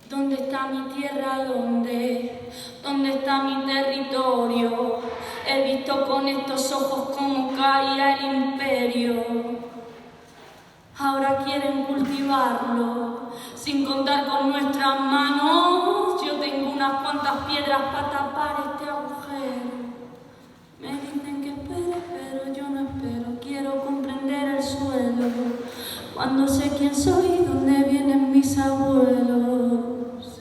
¿Dónde está mi tierra? ¿Dónde está mi territorio? He visto con estos ojos cómo caía el imperio. Ahora quieren cultivarlo sin contar con nuestras manos. Yo tengo unas cuantas piedras para tapar este agujero. Me dicen que espere, pero yo no espero. Quiero comprender el suelo. Cuando sé quién soy y dónde vienen mis abuelos.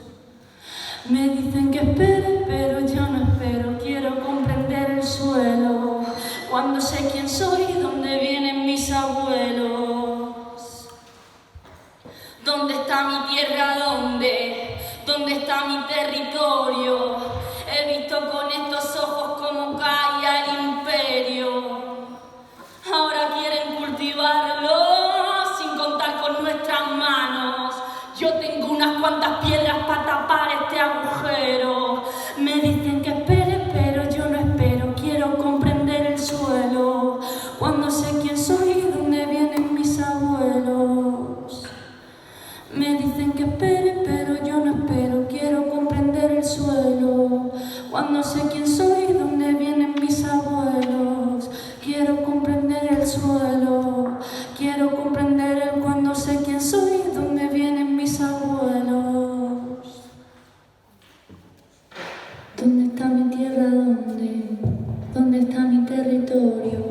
Me dicen que espere, pero yo no espero. Quiero comprender el suelo. Cuando sé quién soy y dónde vienen mis abuelos. ¿Dónde está mi tierra? ¿Dónde está mi territorio? He visto con estos ojos cómo caía el imperio. Ahora quieren cultivarlo sin contar con nuestras manos. Yo tengo unas cuantas piedras para tapar este agujero. Me dicen que espere, pero yo no espero. Quiero comprender el suelo. Cuando sé quién soy y dónde vienen mis abuelos. Me dicen que espere, pero yo no espero. Quiero comprender el suelo. Cuando sé quién soy y dónde vienen mis abuelos. Quiero comprender el suelo. Quiero comprender el cuando sé quién soy y dónde vienen mis abuelos. ¿Dónde está mi tierra? ¿Dónde está mi territorio?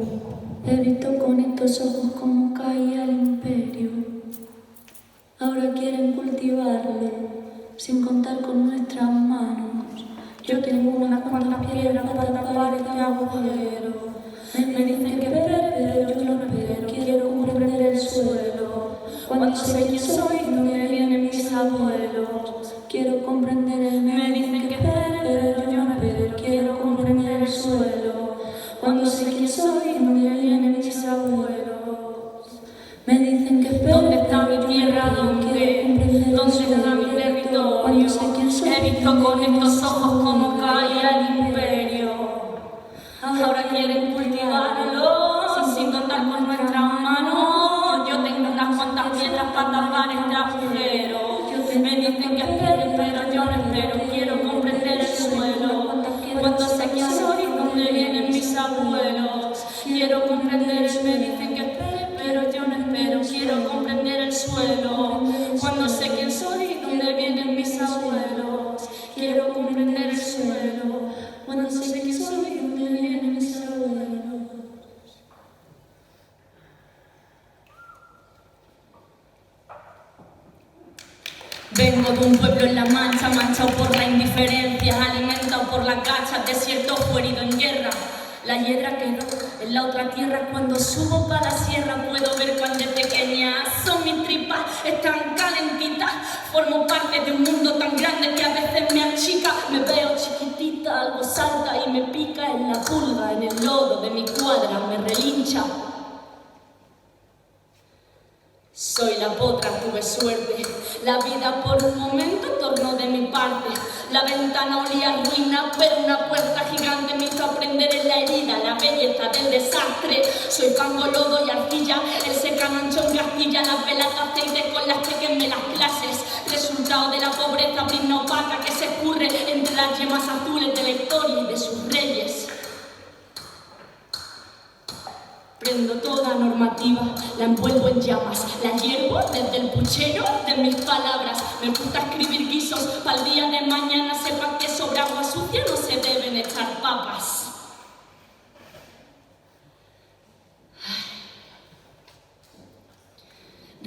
He visto con estos ojos cómo caía el imperio. Ahora quieren cultivarlo sin contar con nuestras manos. Yo tengo unas cuantas piedras para tapar este agujero. Me dicen que espere, pero yo no espero. Quiero comprender el suelo. Cuando sé quién soy y dónde vienen mis abuelos. Quiero comprender el. Me dicen que espere, pero yo no espero. Quiero comprender el suelo. Cuando sé quién soy y dónde vienen mis abuelos. Me dicen que espere. ¿Dónde está mi tierra? ¿Dónde está mi territorio? He visto con estos ojos cómo caía el imperio. Ahora quieren cultivarlo sin contar con nuestras manos. Yo tengo unas cuantas piedras para tapar este agujero. Me dicen que espere, pero yo no espero. Quiero comprender el suelo. Cuando sé quién soy y dónde vienen mis abuelos. Quiero comprender, me dicen que espere, pero yo no espero. Quiero comprender el suelo. Cuando sé quién soy y dónde vienen mis abuelos. Quiero comprender el suelo. Cuando sé quién soy y dónde vienen mis abuelos. Vengo de un pueblo en la mancha, manchado por la indiferencia, alimentado por la cacha, desierto fue herido en guerra. La hiedra quedó en la otra tierra. Cuando subo para la sierra puedo ver cuán de pequeña son mis tripas, están calentitas. Formo parte de un mundo tan grande que a veces me achica. Me veo chiquitita, algo salta y me pica en la pulga, en el lodo de mi cuadra me relincha. Soy la potra, tuve suerte. La vida por un momento tornó de mi parte. La ventana olía a ruina, pero una puerta gigante me hizo aprender en la herida la belleza del desastre. Soy fango, lodo y arcilla, el secamancho en Castilla, las velas de aceite con las que quemé las clases. Resultado de la pobreza brisna opaca que se escurre entre las yemas azules de la historia y de sus reyes. Prendo toda normativa, la envuelvo en llamas, la hiervo desde el puchero de mis palabras. Me gusta escribir guisos para el día de mañana, sepan que sobre agua sucia no se deben echar papas.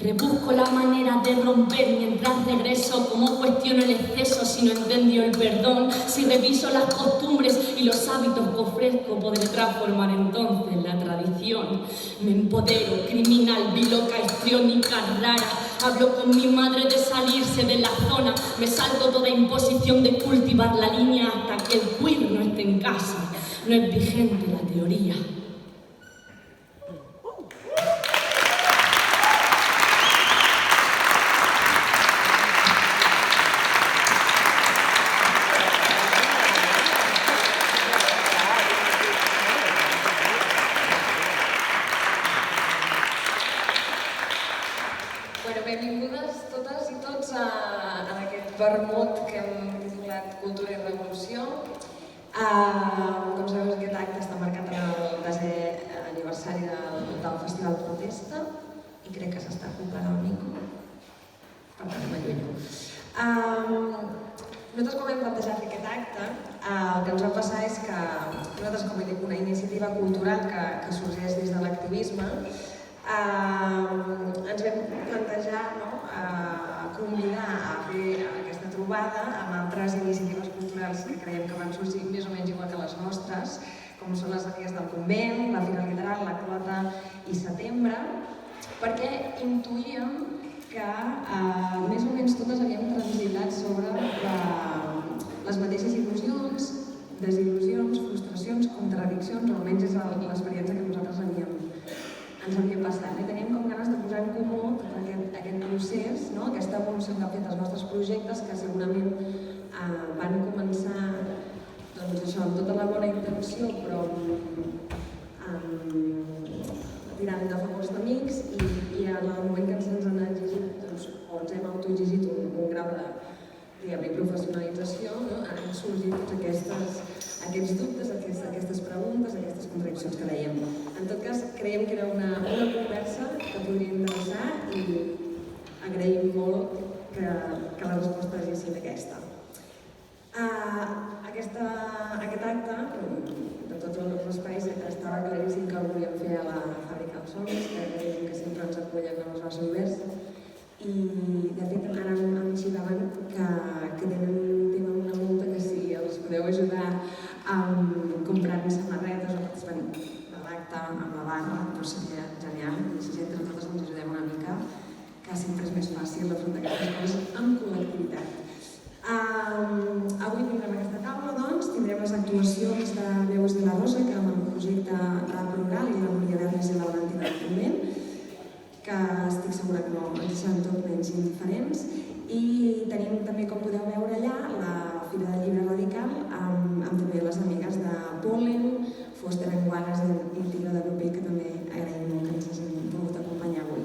Rebusco la manera de romper mientras regreso. Como cuestiono el exceso si no entendió el perdón. Si reviso las costumbres y los hábitos que ofrezco, podré transformar entonces la tradición. Me empodero, criminal, biloca, histriónica, rara. Hablo con mi madre de salirse de la zona. Me salto toda imposición de cultivar la línea hasta que el queer no esté en casa. No es vigente la teoría. Benvingudes totes i tots a aquest vermut que hem titulat Cultura i Revolució. Com sabeu, aquest acte està marcat en el 10è aniversari del Festival Protesta i crec que s'està acoplant el micro, per tant m'allunyo. Nosaltres, quan vam plantejar fer aquest acte, el que ens va passar és que nosaltres, com he dit, una iniciativa cultural que sorgeix des de l'activisme, ens vam plantejar convidar a fer aquesta trobada amb altres iniciatives culturals que creiem que van sorgir més o menys igual que les nostres, com són les Amigues del Convent, la Fira Literal, la Clota i Setembre, perquè intuïem que més o menys totes havíem transitat sobre les mateixes il·lusions, desil·lusions, frustracions, contradiccions, o almenys és l'experiència que nosaltres ens havia passat. Teníem com ganes de posar en comú tot aquest procés, aquesta evolució que han fet els nostres projectes, que segurament van començar amb tota la bona intenció, però tirant de favors d'amics, i en el moment que ens han exigit, o ens hem autoexigit un grau de professionalització, han sorgit tots aquests dubtes, aquestes preguntes, aquestes contradiccions que dèiem. En tot cas, creiem que era una conversa que podria interessar i agraïm molt que la resposta hagi sigut aquesta. Aquest acte, de tots els espais, estava claríssim que el volíem fer a la Fàbrica dels Somnis, que sempre ens acullen amb els braços oberts. I, de fet, ara em xivaven que tenen un tema amb una multa que si els podeu ajudar comprant samarretes o participant de l'acte amb la barra, doncs seria genial. I així entre totes ens ajudem una mica, que sempre és més fàcil afrontar aquestes coses amb col·lectivitat. Avui tindrem aquesta taula, doncs, tindrem les actuacions de Veus de la Rosa, que amb el projecte Rap Rural i la Núria Bernis i la Valentina del Convent, que estic segura que no ens seran tot menys indiferents. I tenim també, com podeu veure allà, la Fira del Llibre Radical, amb també les amigues de Pol·len, Foster Anguanes i Tigre de Proper, que també agraïm molt que ens hagin pogut acompanyar avui.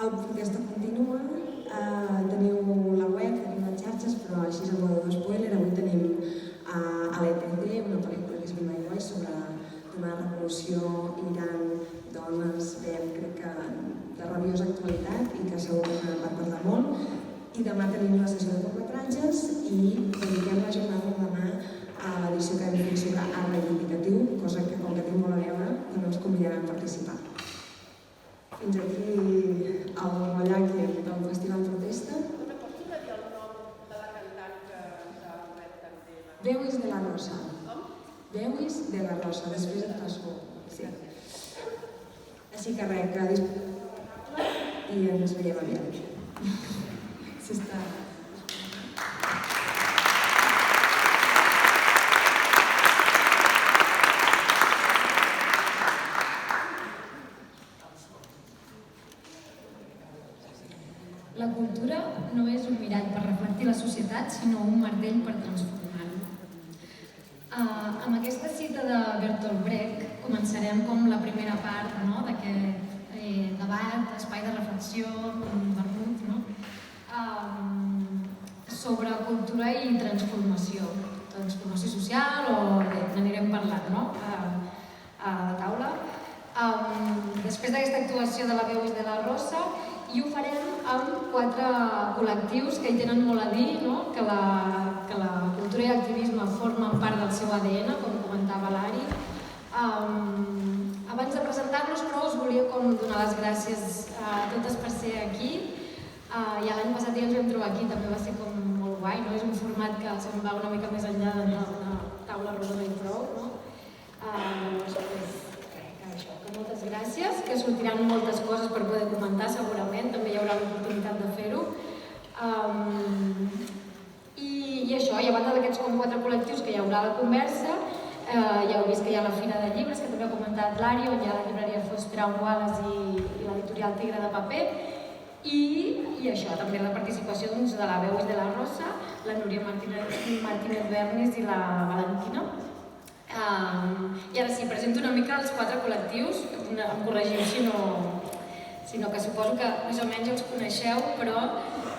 El protesta continua, teniu la web, tenim les xarxes, però així és el modo d'espoiler. Avui tenim a l'ETC, una pel·lícula que és ben guai sobre una revolució, Iran, dones, crec que de rabiosa actualitat i que segur que va parlar molt. I demà tenim la sessió de curtmetratges i dediquem la jornada de demà a l'edició que hem fet sobre art reivindicatiu, cosa que, com que tinc molt a veure, també us convidarem a participar. Fins aquí el Mollac del Festival Protesta. Una cosa dir el nom de la cantant que ens ha obert també. Veus de la Rosa. Com? Veus de la Rosa, després et passo. Sí. Així que res, que disfruteu i ens veiem aviat. S'està... La cultura no és un mirall per reflectir la societat, sinó un martell per transformar-la. Amb aquesta cita de Bertolt Brecht començarem com la primera part d'aquest debat, espai de reflexió, vermut, sobre cultura i transformació. Transformació social o bé, n'anirem parlant a la taula. Després d'aquesta actuació de la Veus de la Rosa, i ho farem amb 4 col·lectius que hi tenen molt a dir, que la cultura i l'activisme formen part del seu ADN, com comentava l'Ari. Abans de presentar-los, però, us volia donar les gràcies a totes per ser aquí. I l'any passat ja ens vam trobar aquí, també va ser molt guai, és un format que se'n va una mica més enllà d'una taula rodona i prou. Moltes gràcies, que sortiran moltes coses per poder comentar segurament, també hi haurà l'oportunitat de fer-ho. I això, i a banda d'aquests 4 col·lectius que hi haurà a la conversa, ja heu vist que hi ha la Fira de Llibres, que també ha comentat l'Ari, on hi ha la llibreria Foster Anguanes i l'editorial Tigre de Paper, i això, també la participació de la Veus de la Rosa, la Núria Martínez Bernis i la Valentina. I ara sí, presento una mica els 4 col·lectius, em corregiu si no, que suposo que més o menys els coneixeu, però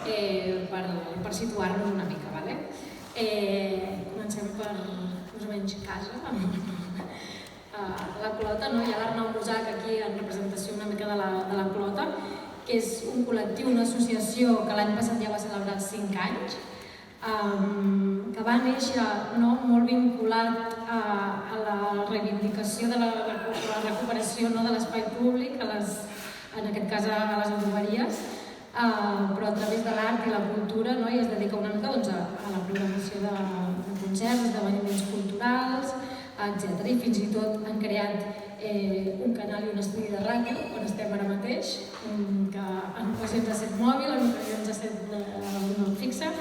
per situar-nos una mica. Comencem per més o menys casa. La Clota, hi ha l'Arnau Musac aquí en representació una mica de la Clota, que és un col·lectiu, una associació que l'any passat ja va celebrar els 5 anys, que va néixer molt vinculat a la reivindicació de la recuperació de l'espai públic, en aquest cas a les adoberies, però a través de l'art i la cultura, i es dedica una mica a la programació de concerts, esdeveniments culturals, etc. I fins i tot han creat un canal i un estudi de ràdio, on estem ara mateix, que en ocasions ha set mòbil, en ocasions ha set fixa,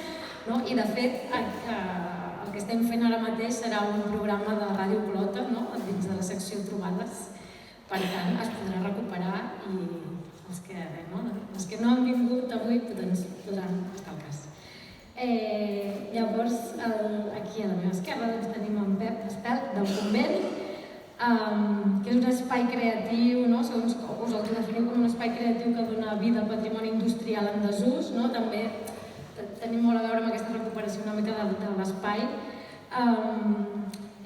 i de fet el que estem fent ara mateix serà un programa de Ràdio Clota dins de la secció Trobades. Per tant, es podrà recuperar i els que no han vingut avui podran estar al cas. Llavors, aquí a la meva esquerra tenim en Pep Espelt del Convent, que és un espai creatiu, segons com us autodefiniu com un espai creatiu que dona vida al patrimoni industrial en desús, també tenim molt a veure amb aquesta recuperació una mica de l'espai.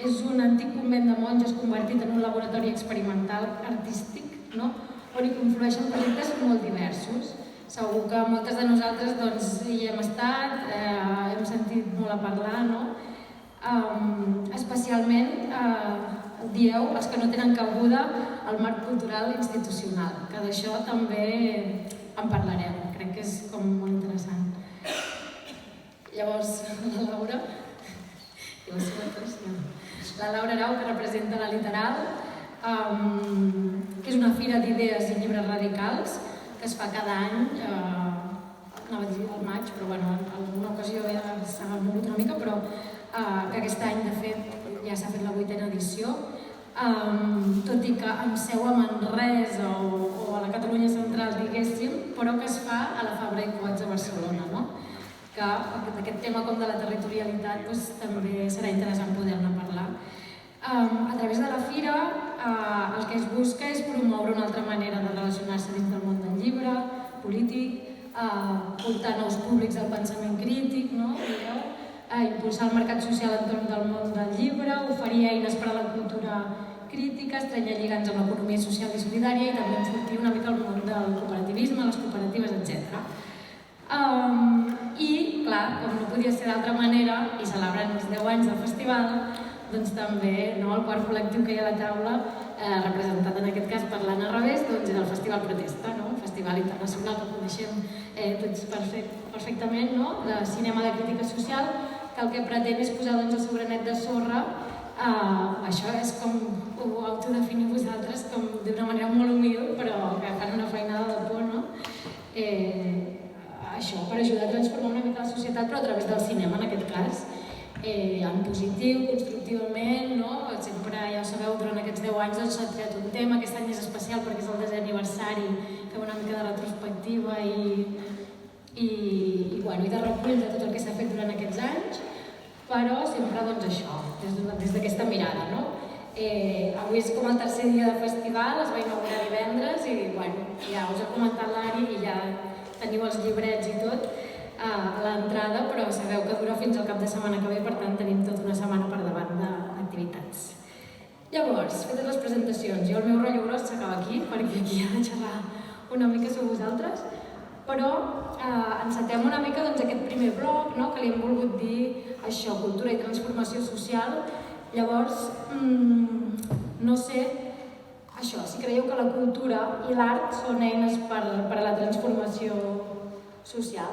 És un antic convent de monges convertit en un laboratori experimental artístic, on hi conflueixen projectes molt diversos. Segur que moltes de nosaltres hi hem estat, hem sentit molt a parlar, especialment dieu els que no tenen cabuda al marc cultural institucional, que d'això també en parlarem, crec que és molt interessant. Llavors, la Laura Arau, que representa la Literal, que és una fira d'idees i llibres radicals que es fa cada any, anava a dir al maig, però en alguna ocasió ja s'ha mogut una mica, però que aquest any, de fet, ja s'ha fet la 8a edició, tot i que amb seu a Manresa o a la Catalunya central, diguéssim, però que es fa a la Fabra i Coats a Barcelona, que d'aquest tema com de la territorialitat també serà interessant poder-ne parlar. A través de la fira el que es busca és promoure una altra manera de relacionar-se dins del món del llibre, polític, portar nous públics al pensament crític, impulsar el mercat social entorn del món del llibre, oferir eines per a la cultura crítica, estrènyer lligants amb l'economia social i solidària i també enfortir una mica el món del cooperativisme, les cooperatives, etc. I, clar, com no podia ser d'altra manera, i celebrant els 10 anys del festival, doncs també el quart col·lectiu que hi ha a la taula, representat en aquest cas per l'Anna Revés, era el Festival Protesta, un festival internacional que coneixem tots perfectament, de cinema de crítica social, que el que pretén és posar el seu granet de sorra. Això és com ho autodefiniu vosaltres, com d'una manera molt humil, però que fan una feinada de por, això, per ajudar a transformar una mica la societat, però a través del cinema, en aquest cas, en positiu, constructivament, sempre, ja ho sabeu, durant aquests 10 anys s'ha triat un tema, aquest any és especial perquè és el 10è aniversari, fem una mica de retrospectiva i de recull de tot el que s'ha fet durant aquests anys, però sempre això, des d'aquesta mirada. Avui és com el tercer dia de festival, es va inaugurar divendres i ja us ha comentat l'Ari i ja teniu els llibrets i tot a l'entrada, però sabeu que dura fins al cap de setmana que ve, per tant tenim tota una setmana per davant d'activitats. Llavors, fetes les presentacions, el meu rotllo gros s'acaba aquí, perquè aquí ha de xerrar una mica sobre vosaltres, però encetem una mica aquest primer bloc, que li hem volgut dir això, cultura i transformació social. Llavors, no sé, això, si creieu que la cultura i l'art són eines per a la transformació social.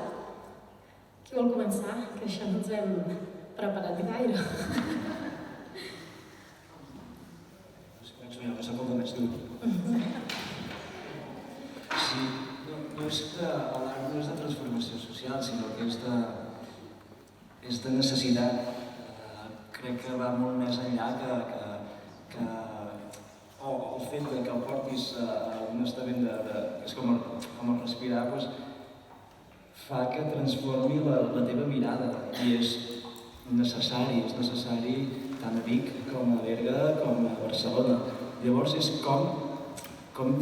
Qui vol començar? Que això no ens hem preparat gaire. Començo jo, que soc el que més dur. Sí, no és que l'art no és de transformació social, sinó que és de necessitat. Crec que va molt més enllà que el fet que el portis a un estament és com el respirar, fa que transformi la teva mirada i és necessari tant a Vic com a Berga com a Barcelona. Llavors és com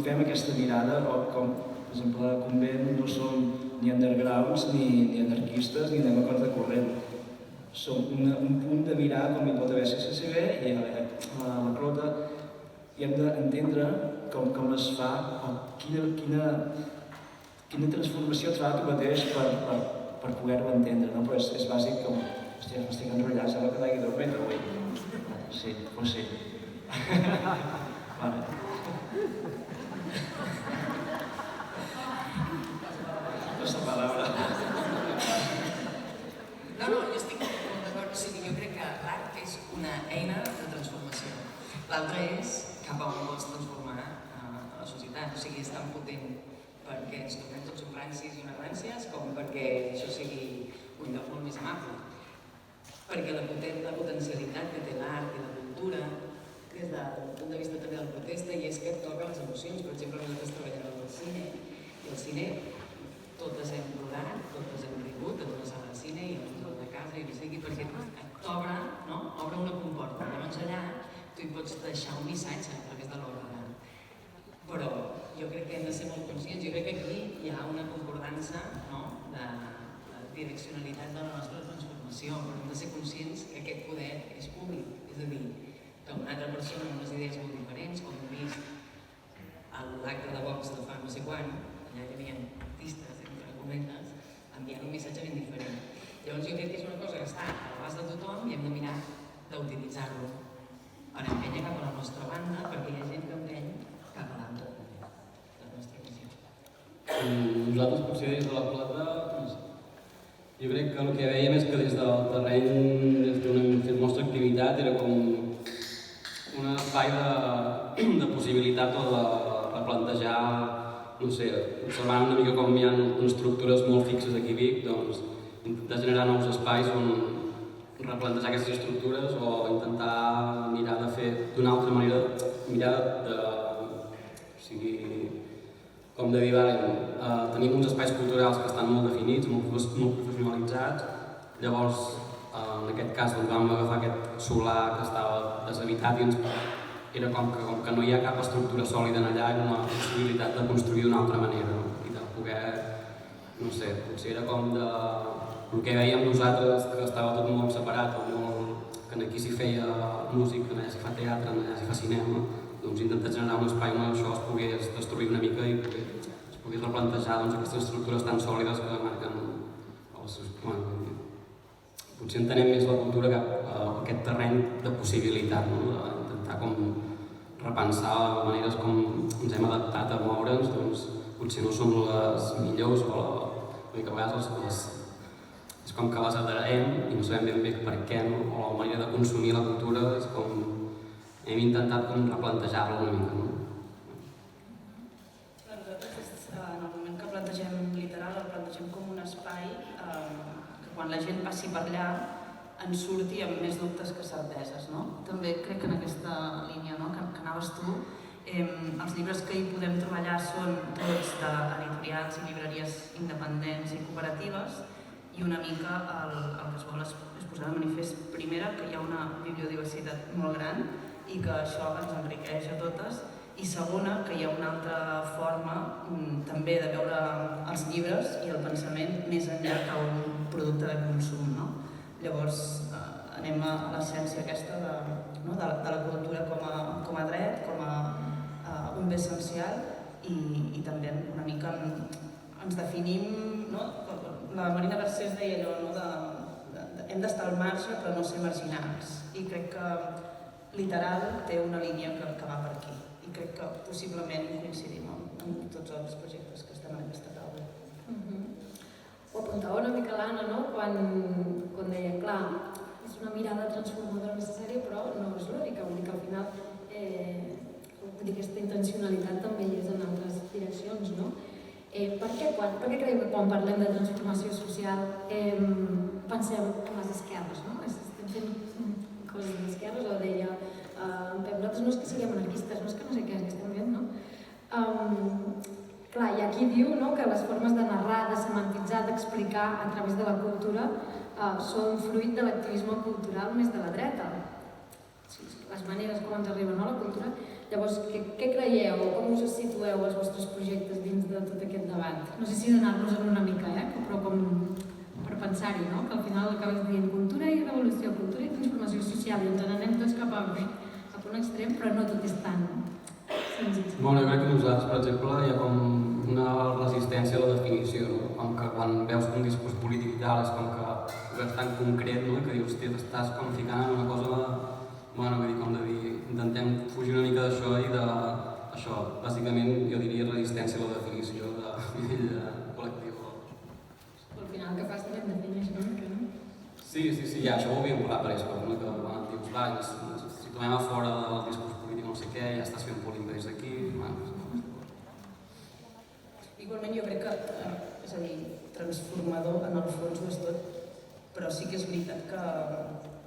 fem aquesta mirada o com, per exemple, a Convent no som ni undergrounds, ni anarquistes, ni anem a contracorrent. Som un punt de mirar com hi pot haver CCCB i la Clota, i hem d'entendre com es fa, o quina transformació et fa tu mateix per poder-ho entendre, no? Però és bàsic com... Hòstia, m'estic enrotllant, sembla que t'hagi dormit avui. Sí, doncs sí. Vale. Aquesta paraula. No, jo estic molt d'acord. O sigui, jo crec que l'art és una eina de transformació. L'altra és cap a on vols transformar la societat. O sigui, és tan potent perquè ens tornem tots un rancis i unes ràncies com perquè això sigui un lloc molt més amable. Perquè la potencialitat que té l'art i la cultura, des del punt de vista també de la protesta, i és que et toca les emocions. Per exemple, nosaltres treballem al cine, i al cine totes hem plorat, totes hem rigut, a una sala de cine i a una de casa, i no sé què, perquè t'obre, no? Obre una comporta. Llavors allà tu hi pots deixar un missatge a través de l'obra. Però jo crec que hem de ser molt conscients, jo crec que aquí hi ha una concordança, no?, de direccionalitat de la nostra transformació, però hem de ser conscients que aquest poder és públic, és a dir, que una altra persona amb unes idees molt diferents, com hem vist a l'acte de Vox de fa no sé quan, allà hi havia artistes, entre cometes, enviant un missatge ben diferent. Llavors jo crec que és una cosa que està a l'abast de tothom i hem de mirar d'utilitzar-lo per empènyer cap a la nostra banda, perquè hi ha gent que empeny cap a l'altra també, la nostra visió. Nosaltres potser des de la Plata, jo crec que el que veiem és que des del terreny, des de la nostra activitat, era com un espai de possibilitat o de replantejar, no sé, observant una mica com hi ha unes estructures molt fixes aquí a Vic, doncs intentar generar nous espais on replantejar aquestes estructures o intentar mirar de fer d'una altra manera, mirar o sigui, com de dir, tenim uns espais culturals que estan molt definits, molt professionalitzats, llavors en aquest cas doncs, vam agafar aquest solar que estava deshabitat i era com que no hi ha cap estructura sòlida allà, era una possibilitat de construir d'una altra manera, no? I de poder, no sé, potser era com de... El que veiem nosaltres, que estava tot molt separat, que aquí s'hi feia música, allà s'hi fa teatre, allà s'hi fa cinema, doncs intentar generar un espai on això es pogués destruir una mica i es pogués replantejar aquestes estructures tan sòlides que marquen potser entenem més la cultura cap a aquest terreny de possibilitat, d'intentar com repensar maneres com ens hem adaptat a moure'ns, doncs potser no són les millors o que a vegades és com que les adherem i no sabem ben bé per què, o la manera de consumir la cultura és com hem intentat replantejar-la una mica. Nosaltres, en el moment que plantegem literal, el plantegem com un espai que quan la gent passi per allà ens surti amb més dubtes que certeses. També crec que en aquesta línia que anaves tu, els llibres que hi podem treballar són tots d'editorials i llibreries independents i cooperatives, i una mica el que es vol és posar de manifest, primera, que hi ha una bibliodiversitat molt gran i que això ens enriqueix a totes, i segona, que hi ha una altra forma també de veure els llibres i el pensament més enllà que un producte de consum. Llavors anem a l'essència aquesta de la cultura com a dret, com a un bé essencial, i també una mica ens definim, la Marina Garcés deia allò, hem d'estar al marge però no ser marginals, i crec que literal té una línia que va per aquí, i crec que possiblement coincidim amb tots els projectes que estem en aquesta taula. Ho apuntava una mica l'Anna, quan deia, clar, és una mirada transformadora necessària, però no és l'única, vull dir que al final aquesta intencionalitat també hi és en altres direccions, no? Per què creieu que quan parlem de transformació social pensem en les esquerres, no? Estem fent coses d'esquerres, o deia en Pep, nosaltres no és que siguem anarquistes, no és que no sé què és que estem fent, no? Clar, hi ha qui diu que les formes de narrar, de semantitzar, d'explicar a través de la cultura són fruit de l'activisme cultural més de la dreta. Sí, les maneres com ens arriba, no, la cultura. Llavors, què creieu o com us situeu els vostres projectes dins de tot aquest debat? No sé si d'anar-nos-en una mica, però com per pensar-hi, no? Que al final acabes dient cultura i revolució, cultura i transformació social, i ens n'anem tots cap a un extrem, però no tot és tan senzill. Bueno, jo crec que nosaltres, per exemple, hi ha com una resistència a la definició, no? Com que quan veus un discurs polític i tal, és com que és tan concret, no? Que dius, hòstia, t'estàs com ficant en una cosa, bueno, vull dir, com de dir, intentem fugir una mica d'això i d'això, bàsicament jo diria resistència a la definició de nivell col·lectiu. Al final el que fas també em defineix una mica, no? Sí, ja, això ho havíem parlat per això, no? Que quan et dius, va, ens situem a fora del discurs polític no sé què, ja estàs fent polític des d'aquí, bueno... Igualment jo crec que, és a dir, transformador en el fons ho és tot, però sí que és veritat que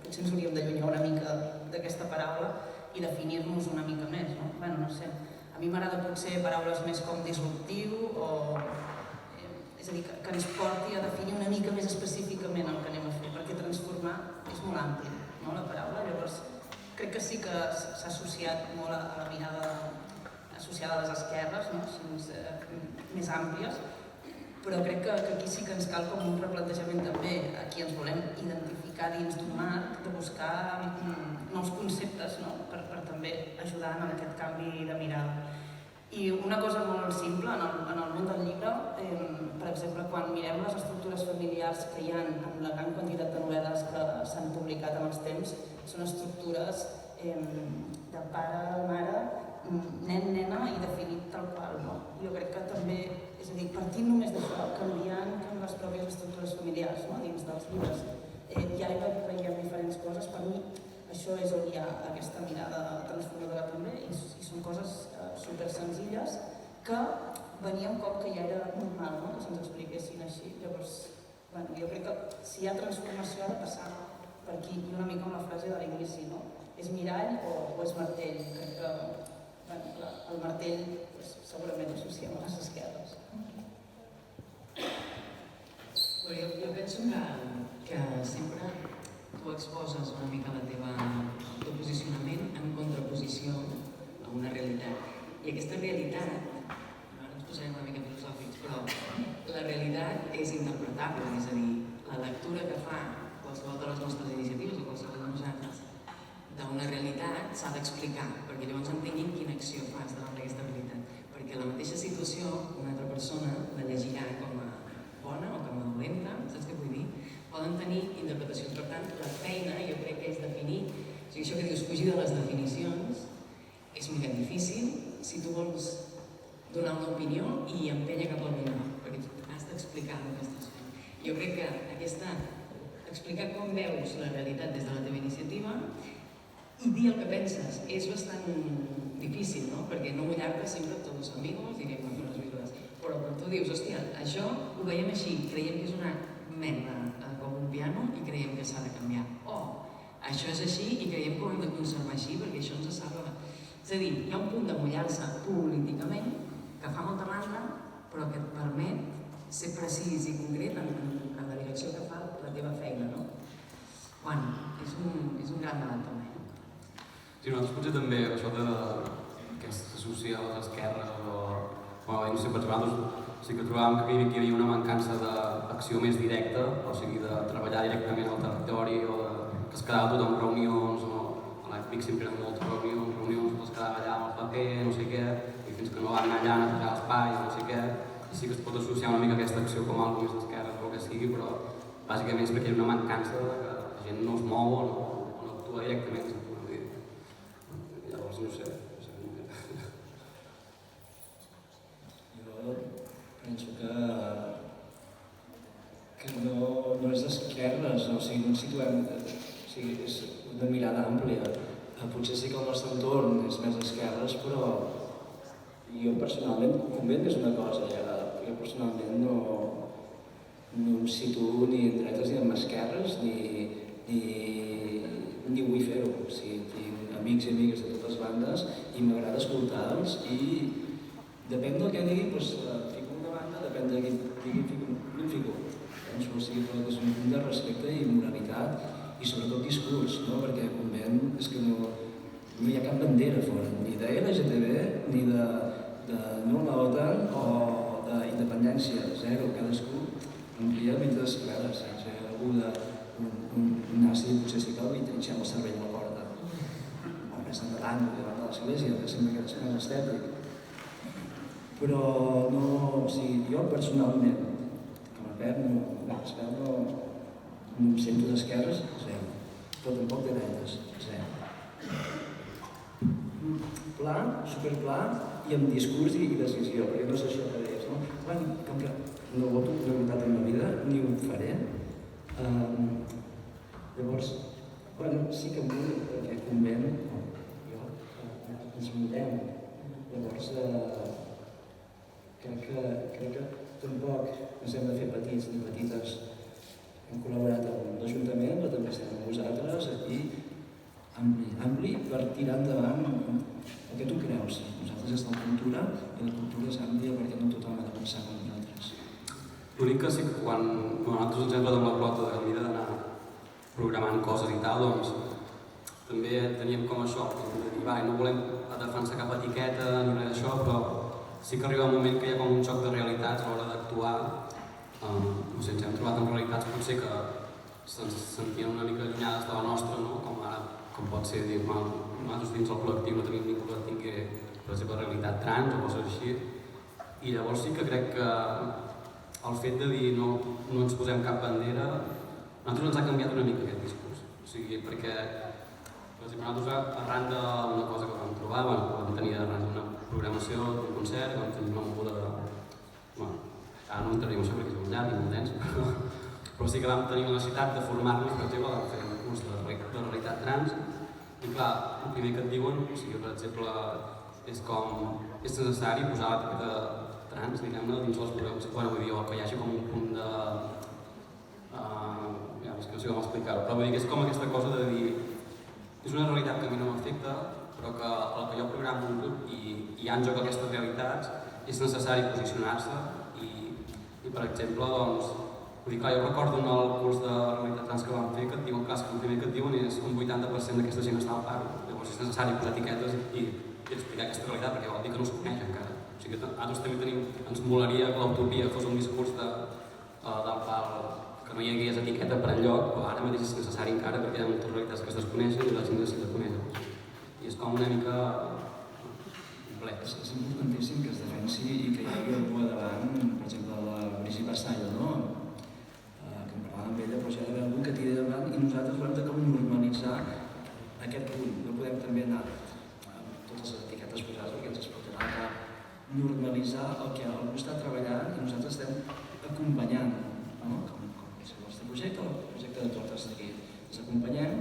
potser ens hauríem d'allunyar una mica d'aquesta paraula i definir-nos una mica més, no? Bueno, no sé, a mi m'agrada potser paraules més com disruptiu o... És a dir, que ens porti a definir una mica més específicament el que anem a fer, perquè transformar és molt ampli, no, la paraula. Llavors, crec que sí que s'ha associat molt a la mirada associada a les esquerres, no? Així, més àmplies, però crec que aquí sí que ens cal com un replantejament també. Aquí ens volem identificar dins d'un marc de buscar nous conceptes, no? Per també ajudar en aquest canvi de mirada. I una cosa molt simple, en el món del llibre, per exemple, quan mirem les estructures familiars que hi ha en la gran quantitat de novel·les que s'han publicat en els temps, són estructures de pare, mare, nen, nena i definit tal qual, no? Jo crec que també, és a dir, partint només d'això, canviant amb les pròpies estructures familiars, no? Dins dels llibres, ja hi veiem diferents coses. Per mi això és on hi ha aquesta mirada transformadora també i són coses super senzilles que venia un cop que ja era normal, no? Que se'ns expliquessin així. Llavors, bueno, jo crec que si hi ha transformació ha de passar per aquí, i una mica amb la frase de l'inici, no? És mirall o és martell? Crec que bueno, clar, el martell pues, segurament l'associem a les esquerres. Bueno, jo penso que sempre tu exposes una mica el teu posicionament en contraposició a una realitat. I aquesta realitat, ara ens posarem una mica filosòfics, però la realitat és interpretable, és a dir, la lectura que fa qualsevol de les nostres iniciatives o qualsevol de nosaltres d'una realitat s'ha d'explicar, perquè llavors entenguin quina acció fas davant d'aquesta realitat. Perquè la mateixa situació, una altra persona la llegirà com a bona o com a dolenta, saps què vull dir? Poden tenir interpretacions. Per tant, la feina jo crec que és definir, o sigui, això que dius, fugir de les definicions, és una mica difícil si tu vols donar una opinió i empènyer cap al millor, perquè has d'explicar el que estàs fent. Jo crec que explicar com veus la realitat des de la teva iniciativa i dir el que penses és bastant difícil, no? Perquè no mullar-te sempre tots els amigos i que quan fem les vídues. Però quan tu dius, hòstia, això ho veiem així, creiem que és una merda com un piano i creiem que s'ha de canviar. O això és així i creiem que ho hem de conservar així perquè això ens salva. És a dir, hi ha un punt de mullar-se políticament que fa molta mandra però que et permet ser precís i concret en la direcció que fa la teva feina, no? Bueno, és un gran debat també. Sí, nosaltres potser també això que s'associa a les esquerres o... Bueno, no sé, per nosaltres sí que trobàvem que hi havia una mancança d'acció més directa, o sigui, de treballar directament al territori o que es quedava tot en reunions o a l'ECPIC sempre eren moltes reunions, es quedava allà amb el paper, no sé què, i fins que no van anar allà a netejar l'espai, no sé què, i sí que es pot associar una mica aquesta acció com alguna més d'esquerra o el que sigui, però bàsicament és perquè hi ha una mancança de que la gent no es mou o no actua directament. Llavors, no sé. Jo penso que no és d'esquerres, o sigui, no ens situem, o sigui, és una mirada àmplia. Potser sí que el nostre entorn és més d'esquerres, però jo personalment convé més una cosa, jo personalment no em situo ni en dretes ni en esquerres, ni vull fer-ho. O sigui, tinc amics i amigues de totes bandes i m'agrada escoltar-los i depèn del que diguin, doncs fico una banda, depèn del que diguin, no em fico. Penso que sigui tot un punt de respecte i moralitat i sobretot discurs, no? Perquè el convent és que no no hi ha cap bandera fora, ni de LGTB, ni de no la OTAN o d'independència, zero, cadascú amplia mentre es veure, si algú un nazi potser sí que li trinxem el cervell a la porta, o més endavant, davant de l'església, que sempre que és més estètic. Però no, o sigui, jo personalment, com a Pep, no em sento d'esquerres, zero, però tampoc de dretes, zero. Pla, superpla i amb discurs i decisió, perquè no és això que deies, no? Quan, com que no voto una veritat en la vida, ni ho faré, llavors, bueno, sí que em vull, perquè convent, jo, ens mudem, llavors crec que tampoc ens hem de fer petits ni petites. Hem col·laborat amb l'Ajuntament, però també estem amb vosaltres aquí, ampli per tirar endavant el que tu creus. Nosaltres és la cultura i la cultura és àmplia perquè no tothom ha de pensar com nosaltres. L'únic que sí que quan nosaltres ens hem posat amb la flota de mida d'anar programant coses i tal, doncs també teníem com això, de dir, va, no volem defensar cap etiqueta ni res d'això, però sí que arriba un moment que hi ha com un xoc de realitats a l'hora d'actuar. No sé, ens hem trobat en realitats potser que se'ns sentien una mica allunyades de la nostra, no? Com ara, com pot ser dir, nosaltres dins el col·lectiu no tenim ningú que tingui, per exemple, realitat trans o coses així. I llavors sí que crec que el fet de dir no ens posem cap bandera, a nosaltres ens ha canviat una mica aquest discurs. O sigui, perquè, per exemple, nosaltres arran d'una cosa que vam trobar, que vam tenir arran d'una programació d'un concert, vam tenir una moguda de... Bueno, ara no entraríem això perquè és molt llarg i molt dens, però sí que vam tenir la necessitat de formar-nos, per exemple, vam fer un curs de realitat trans, i clar, el primer que et diuen, o sigui, per exemple, és com, és necessari posar l'etiqueta trans, diguem-ne, dins dels programes, bueno, vull dir, que hi hagi com un punt de... ja, és que no sé com explicar-ho, però vull dir que és com aquesta cosa de dir, és una realitat que a mi no m'afecta, però que el que jo programo un grup i hi ha en joc aquestes realitats, és necessari posicionar-se i per exemple, doncs, vull dir, clar, jo recordo en el curs de realitat trans que vam fer que et diuen, clar, que el primer que et diuen és un 80% d'aquesta gent està al paro, llavors és necessari posar etiquetes i explicar aquesta realitat perquè vol dir que no es coneix encara. O sigui que nosaltres també tenim, ens molaria que l'utopia fos un discurs que no hi hagués etiqueta per enlloc, però ara mateix és necessari encara perquè hi ha moltes realitats que es desconeixen i la gent necessita conèixer. I és com una mica complex. És importantíssim que es defensi i que hi hagi algú a davant, per exemple, la Brigitte Vassalla, no? Que en parlàvem amb ella, però ja hi ha algú que tiri davant i nosaltres ho hem de com normalitzar aquest punt. No podem també anar amb totes les etiquetes posades perquè ens es pot anar a normalitzar el que algú està treballant i nosaltres estem acompanyant, no? Com és el nostre projecte, el projecte de totes d'aquí. Ens acompanyem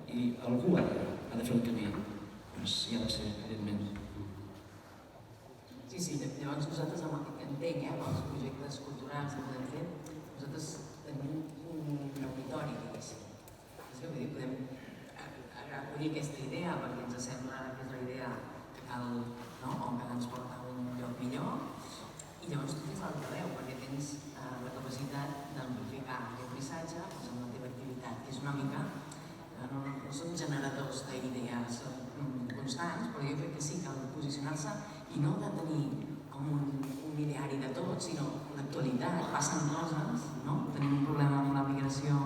i algú ha de fer el camí. Doncs hi ha de ser, evidentment. Sí, llavors nosaltres entenc, amb els projectes culturals que podem fer, nosaltres tenim un auditori, diguéssim. Vull dir, podem acollir aquesta idea perquè ens sembla que és la idea que cal, no? O que ens porta a un lloc millor, i llavors tu tens l'altra veu, perquè tens la capacitat d'amplificar aquest missatge amb la teva activitat, que és una mica, no són generadors d'idees constants, però jo crec que sí, cal posicionar-se i no de tenir com un ideari de tot, sinó l'actualitat, passen coses, no? Tenim un problema amb la migració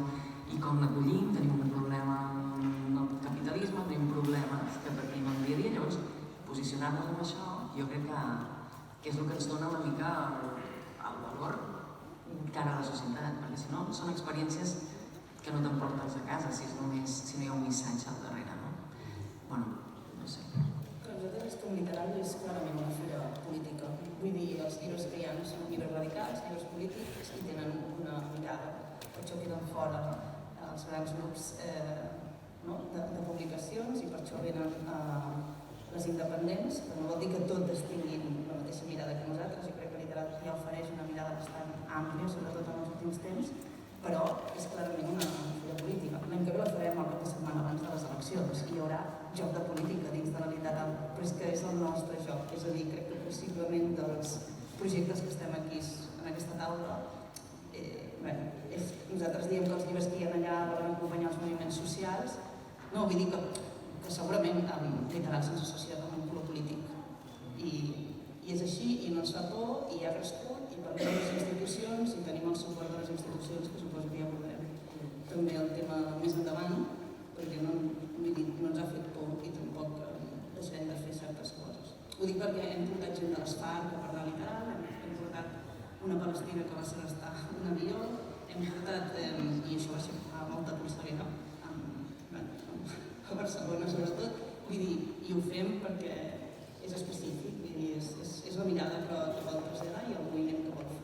i com l'acollim, tenim un problema amb el capitalisme, tenim problemes que patim el dia a dia, llavors posicionar-nos amb això jo crec que és el que ens dona una mica el valor cara a la societat, perquè si no són experiències que no t'emportes a casa si no hi ha un missatge al darrere, no? Bueno, no sé. Nosaltres Estum Literal és clarament una fira política. Vull dir, els llibres que hi ha no són llibres radicals, llibres polítics, i tenen una mirada. Per això queden fora els grans grups de publicacions i per això venen les independents, però no vol dir que totes tinguin la mateixa mirada que nosaltres. Jo crec que Literal ja ofereix una mirada bastant àmplia, sobretot en els últims temps, però és clarament una fira política. L'any que ve la farem el cap de setmana abans de les eleccions i hi haurà joc de política dins de la Literal, però és que és el nostre joc. És a dir, crec que possiblement dels projectes que estem aquí en aquesta taula, nosaltres diem que els llibres que hi ha allà volen acompanyar els moviments socials. No, vull dir que segurament literal sense associat amb un color polític. I és així, i no ens fa por, i ha crescut, i parlem de les institucions, i tenim el suport de les institucions, que suposo que ja abordarem també el tema més endavant, perquè no ens ha fet por i tampoc deixarem de fer certes coses. Ho dic perquè hem portat gent de l'ESFARC a parlar literal, hem portat una palestina que va segrestar un avió, hem portat, i això va ser molta consellera, a Barcelona sobretot, vull dir, i ho fem perquè és específic, vull dir, és la mirada que vol traslladar i el moviment que vol fer.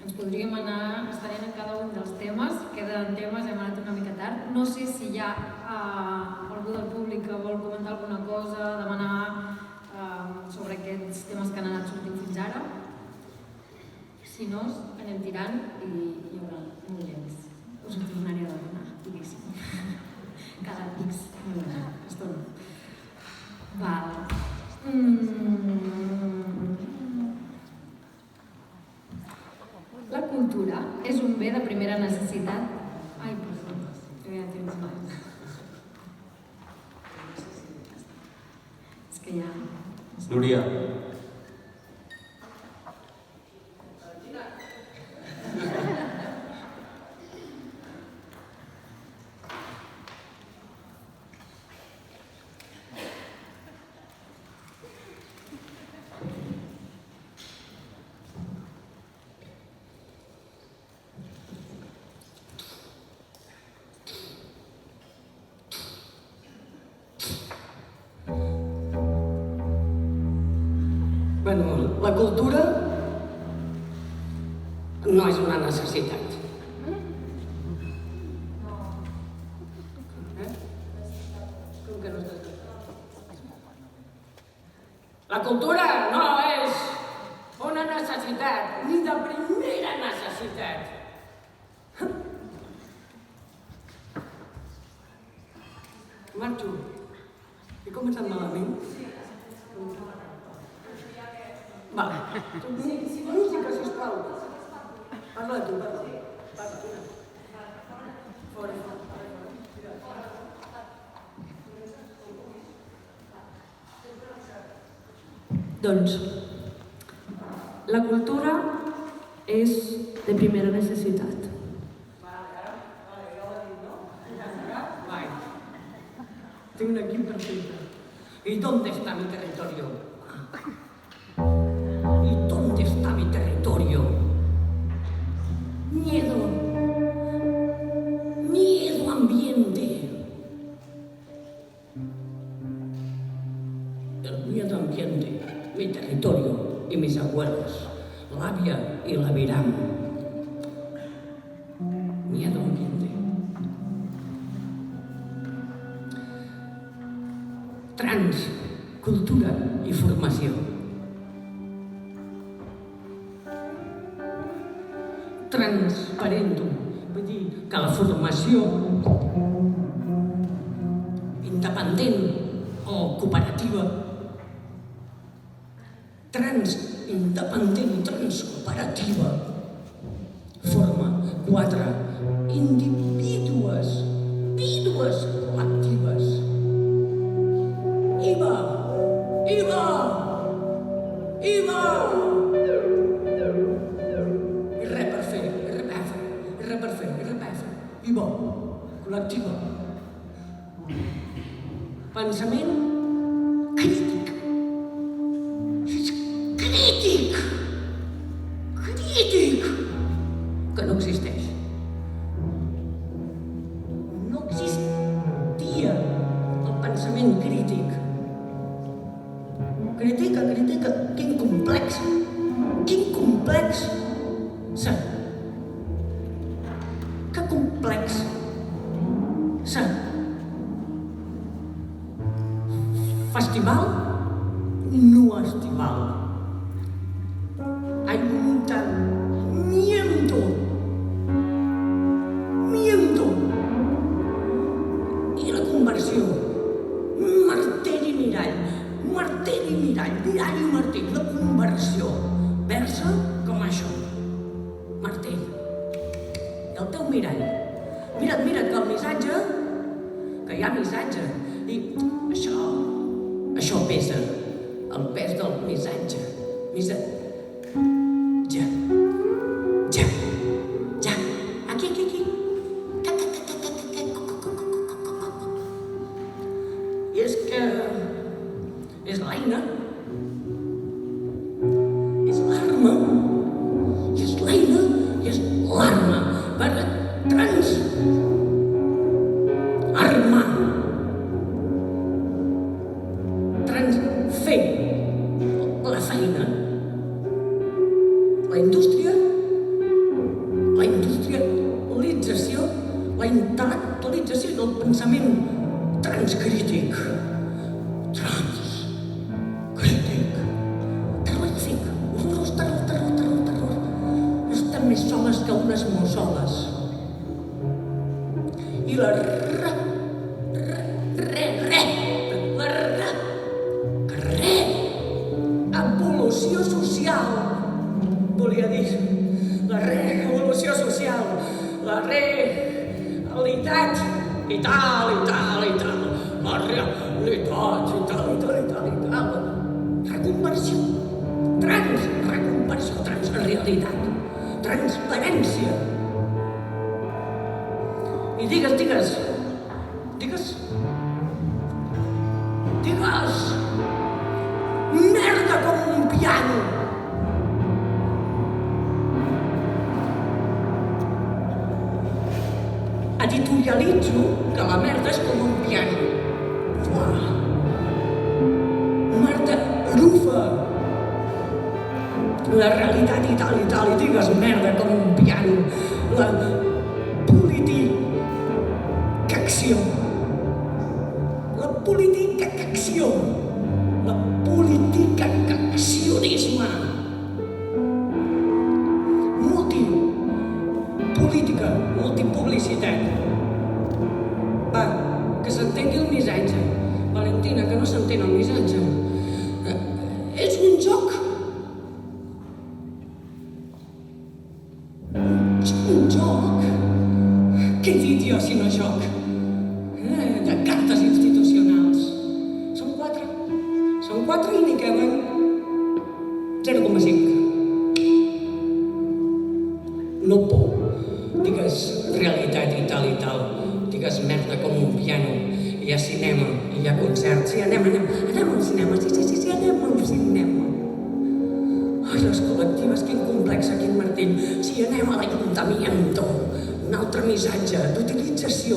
Ens podríem anar estenent en cada un dels temes, queden temes, hem anat una mica tard. No sé si hi ha algú del públic que vol comentar alguna cosa, demanar sobre aquests temes que han anat sortint fins ara. Si no, anem tirant i hi haurà molt temps. Us en tornaré a demanar, diguéssim. Cada X estona. Val. La cultura és un bé de primera necessitat. Ai, perdó, que ja tens més. És que ja... Núria. La cultura no és una necessitat. Com que no estàs d'acord? La cultura no és una necessitat, ni de primera necessitat. Marxo. He començat malament? Va. Música, sisplau. Parla tu, parla. Fora. Doncs, la cultura és de primera necessitat. Tengo un equipo perfecto. ¿Y dónde está mi territorio? ¿Y dónde está mi territorio? Miedo. Miedo ambiente. El miedo ambiente, mi territorio y mis abuelos, Labia y Laviram. Miedo ambiente. Trans, cultura i formació. Transparent, vull dir que la formació independent o cooperativa, independent i transcooperativa, forma 4 vídues col·lectives. IVA! I res per fer, IVA, col·lectiva. Pensament crític. Crític! Que no existeix. No existia el pensament crític. Critica, quin complex. Que complex. Festival, no estival. Hay miento. I la conversió. Martell i mirall, la conversió. Versa com això. Martell. I el teu mirall. Mira't, que el missatge, que hi ha missatge. I això pesa, el pes del missatge. Ja, aquí. I és que és l'eina, és l'arma, i és l'eina, i és l'arma per transfer la feina. La industrialització, la intel·lectualització del pensament transcrític, terrorífic, horrorós, terror. Estan més soles que unes mussoles. I la evolució social, volia dir, la revolució social, la realitat i tal, la realitat i tal, reconversió, transrealitat, transparència. I digues, merda com un piano. Editorialitzo que la merda és com un piano. Marta rufa la realitat i tal, i digues merda com un piano. La politicaccionisme, multipolítica, multipublicitat. Va, que s'entengui el missatge. Valentina, que no s'entén el missatge. És un joc. Un joc? Què he dit jo si no joc? De cartes institucionals. Són quatre i n'hi caben 0,5. No por. Digues realitat i tal, digues merda com un piano. Hi ha cinema, hi ha concerts, sí, anem al cinema, sí, anem al cinema. Ai, les col·lectives, quin complex, quin martell. Sí, anem a l'Ayuntamiento. Un altre missatge d'utilització,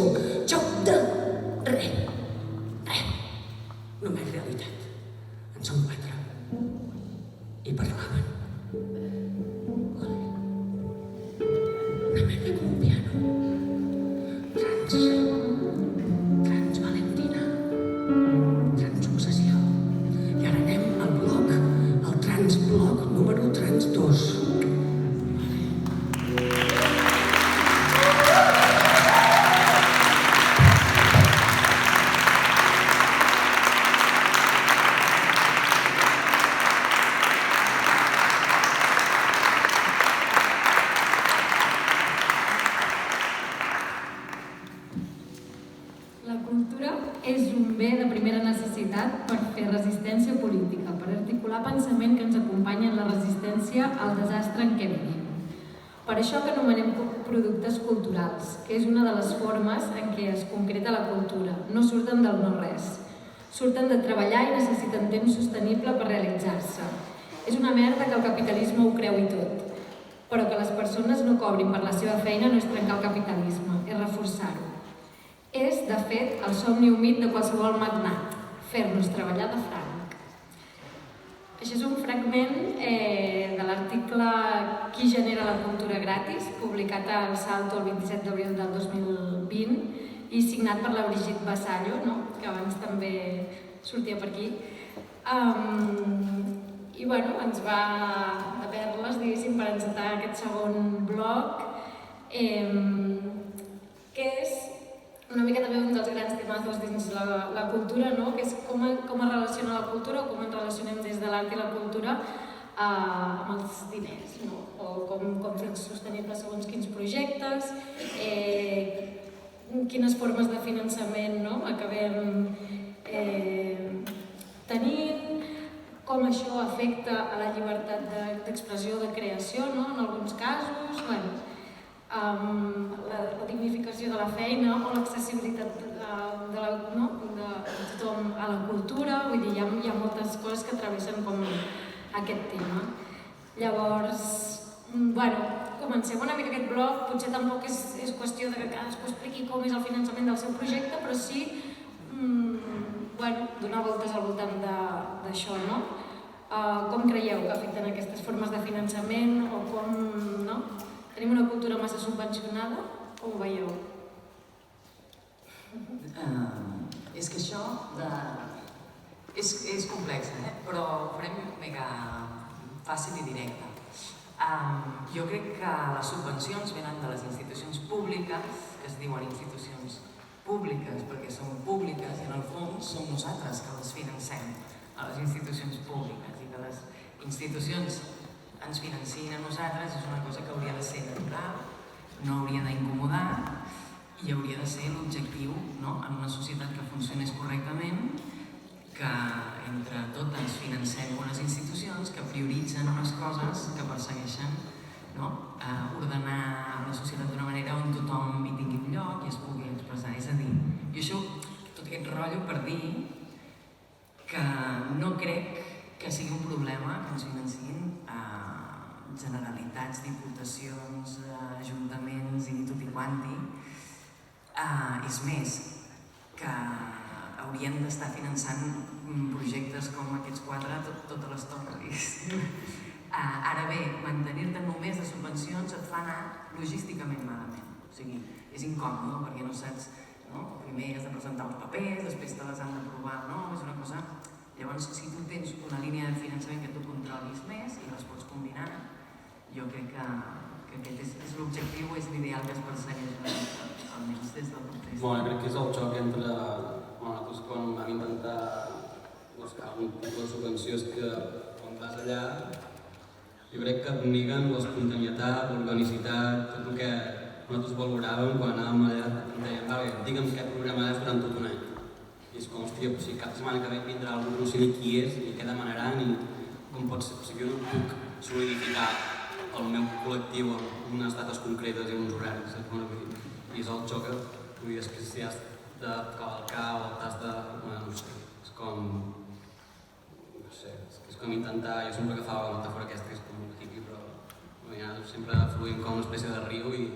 joc de res. Només realitat. En són 4. I parlaven. Una merda com un piano. Valentina. Transobsessió. I ara anem al bloc, al transbloc número 2. La cultura és un bé de primera necessitat per fer resistència política, per articular pensament que ens acompanya en la resistència al desastre en què vivim. Per això que anomenem productes culturals, que és una de les formes en què es concreta la cultura. No surten del no-res. Surten de treballar i necessiten temps sostenible per realitzar-se. És una merda que el capitalisme ho creu i tot. Però que les persones no cobrin per la seva feina no és trencar el capitalisme, és reforçar-ho. És, de fet, el somni humit de qualsevol magnat, fer-nos treballar de franc. Això és un fragment de l'article Qui genera la cultura gratis, publicat al Salto el 27 d'abril del 2020 i signat per la Brigitte Vassallo, que abans també sortia per aquí. I ens va de perles, diguéssim, per encetar aquest segon bloc, que és una mica també un dels grans temazos dins la cultura, que és com es relaciona la cultura o com ens relacionem des de l'art i la cultura amb els diners, o com fer sostenibles segons quins projectes, quines formes de finançament acabem tenint, com això afecta a la llibertat d'expressió de creació, en alguns casos, la dignificació de la feina o l'accessibilitat de tothom a la cultura, vull dir, hi ha moltes coses que travessen com aquest tema. Llavors, comencem una mica aquest blog, potser tampoc és qüestió de que cadascú expliqui com és el finançament del seu projecte, però sí donar voltes al voltant d'això, no? Com creieu que afecten aquestes formes de finançament o com, no? Tenim una cultura massa subvencionada? Com ho veieu? És que això és complex, però ho farem mega fàcil i directe. Jo crec que les subvencions venen de les institucions públiques, que es diuen institucions públiques perquè són públiques i en el fons som nosaltres que les financem a les institucions públiques i que les institucions ens financin a nosaltres és una cosa que hauria de ser natural, no hauria d'incomodar i hauria de ser l'objectiu en una societat que funcionés correctament, que entre totes financem unes institucions que prioritzen unes coses que persegueixen ordenar la societat d'una manera on tothom hi tingui un lloc i es pugui expressar. És a dir, jo això, tot aquest rotllo per dir que no crec que sigui un problema que ens financin Generalitats, diputacions, ajuntaments i tot i quanti. És més, que haurien d'estar finançant projectes com aquests 4 tota l'estona. Ara bé, mantenir-te només de subvencions et fa anar logísticament malament. O sigui, és incòmode perquè no saps, primer has de presentar els papers, després te les han d'aprovar, és una cosa... Llavors, si tu tens una línia de finançament que tu controlis més i les pots combinar, jo crec que aquest és l'objectiu, és l'ideal que es persegueix, almenys des del punt de vista. Jo crec que és el xoc entre nosaltres quan vam intentar buscar un tipus de subvencions que quan vas allà jo crec que et neguen l'espontaneïtat, l'organicitat, tot el que nosaltres valoràvem quan anàvem allà, dèiem, digue'm què programaràs durant tot un any. I és com, hòstia, si cap setmana que ve vindrà algú, no sé ni qui és, ni què demanarà, ni com pot ser. O sigui, jo no puc solidificar el meu col·lectiu en unes dates concretes i uns horaris. I és el xoc, vull dir, és que si has de cavalcar o t'has de... no sé, és com... no sé, és com intentar... Jo sempre agafava la metàfora aquesta, que és com un hippie, però ja sempre fluïm com una espècie de riu i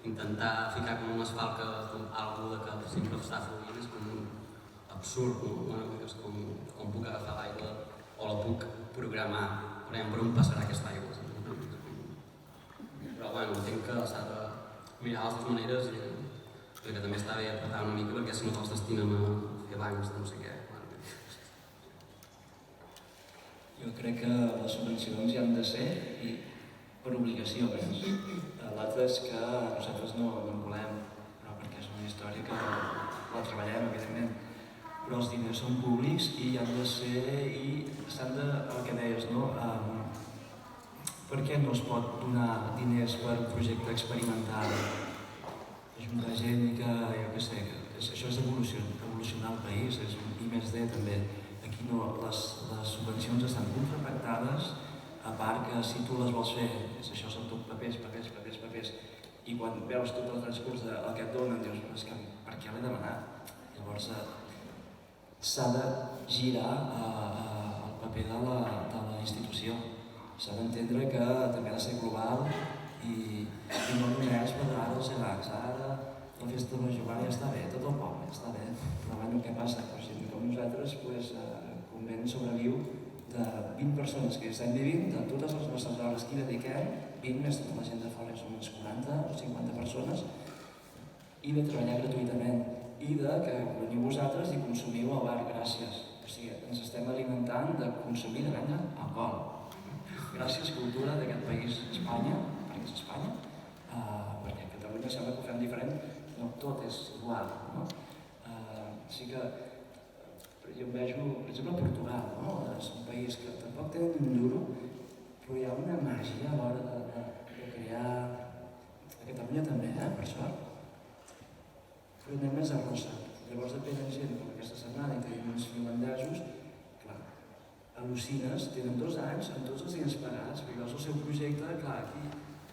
intentar ficar com unes falques algú que sempre està fluint és com un absurd, no? És com puc agafar l'aigua o la puc programar, per on passarà aquesta aigua. Però entenc que s'ha de mirar les dues maneres i que també està bé apretar una mica perquè si no te'ls destinen a fer bancs de no sé què. Jo crec que les subvencions hi han de ser i per obligació. L'altre és que nosaltres no en volem, però perquè és una història que la treballem, evidentment. Però els diners són públics i han de ser, i s'han de, el que deies, no? Per què no es pot donar diners per un projecte experimental? Ajuntar gent i que, jo què sé, això és evolucionar el país, és un I+D també. Aquí no, les subvencions estan contrapactades, a part que si tu les vols fer, això són tot papers, i quan veus tot el transcurs del que et donen, dius, per què l'he demanat? Llavors s'ha de girar el paper de la institució. S'ha d'entendre que també ha de ser global i no només per ara els gegants, ara la festa major ja està bé, tot el poble està bé, però què passa? Gent com nosaltres, el convent sobreviu de 20 persones que estem vivint, de totes les nostres hores que hi dediquem, 20 més tota la gent de fora, són unes 40 o 50 persones, i de treballar gratuïtament, i de que veniu vosaltres i consumiu al bar, gràcies. O sigui, ens estem alimentant de consumir, de vendre alcohol. Gràcies, cultura d'aquest país, Espanya, perquè és Espanya, perquè a Catalunya sembla que ho fem diferent, no, tot és igual, no? Així que jo em vejo, per exemple, Portugal, no? És un país que tampoc té un duro, però hi ha una màgia a l'hora de crear... A Catalunya també, per sort. però anem més arrossat. Llavors depèn de gent com aquesta setmana i tenim uns finlandesos, clar, al·lucines, tenen 2 anys amb tots els diners pagats, perquè veus el seu projecte, clar, aquí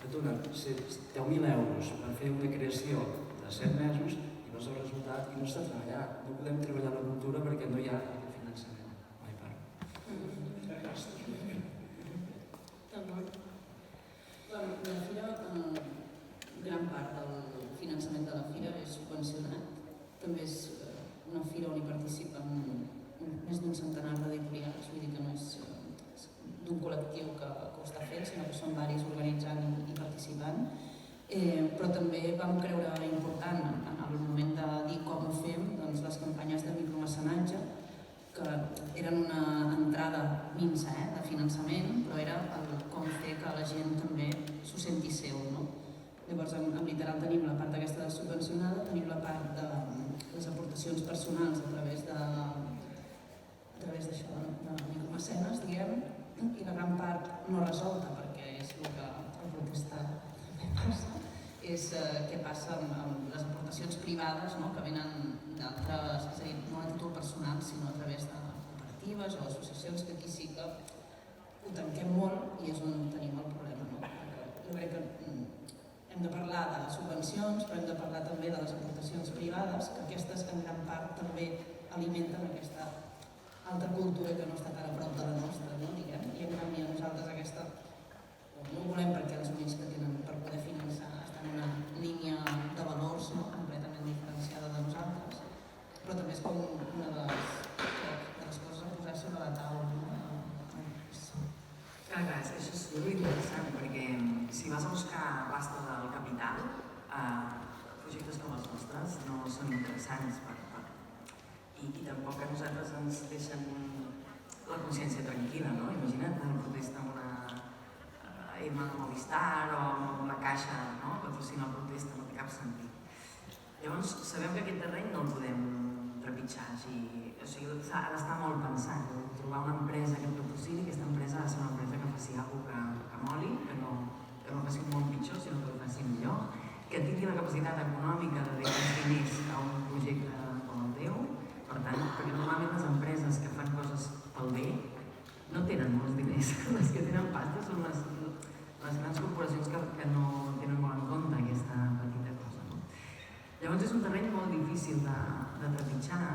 et donen 10.000 euros per fer una creació de 7 mesos i veus el resultat i no està treballat. No podem treballar la cultura perquè no hi ha finançament. Mai part. La fira, gran part del finançament de la fira és subvencionat. També és una fira on hi participen més d'un centenar d'editorials, vull dir que no és d'un col·lectiu que ho està fent, sinó que són varis organitzant i participant. Però també vam creure important, en el moment de dir com ho fem, doncs les campanyes de micromecenatge, que eren una entrada minsa de finançament, però era com fer que la gent també s'ho senti seu. Llavors, amb Literal tenim la part aquesta de subvencionada, tenim la part de les aportacions personals a través d'això, de micromecenes, diguem, i la gran part no resolta, perquè és el que el protestar també passa, és què passa amb les aportacions privades que venen d'altres, és a dir, no a títol personal, sinó a través de cooperatives o associacions, que aquí sí que ho tanquem molt i és on tenim el problema. Jo crec que hem de parlar de les subvencions, però hem de parlar també de les aportacions privades, que aquestes en gran part també alimenten aquesta altra cultura que no està tan a prop de la nostra, diguem, i en canvi nosaltres aquesta no ho volem perquè els únics que tenen per poder finançar estan en una línia de valors completament diferenciada de nosaltres, però també és com una de les coses a posar sobre la taula. Clar, això és molt interessant, perquè si vas a buscar pasta del capital, projectes com els nostres no són interessants i tampoc a nosaltres ens deixen la consciència tranquil·la, no? Imagina't una protesta amb una EMA de Movistar o amb la Caixa, no? Patrocina la protesta, no té cap sentit. Llavors, sabem que aquest terreny no el podem trepitjar, o sigui, ha d'estar molt pensat, trobar una empresa que et patrocini, aquesta empresa ha de ser una empresa que faci alguna cosa que moli, que no faci un món pitjor, sinó que ho faci millor, que tingui la capacitat econòmica de dedicar els diners a un projecte com el teu. Per tant, perquè normalment les empreses que fan coses pel bé no tenen molts diners, les que tenen pasta són les grans corporacions que no tenen molt en compte aquesta petita cosa. Llavors és un terreny molt difícil de trepitjar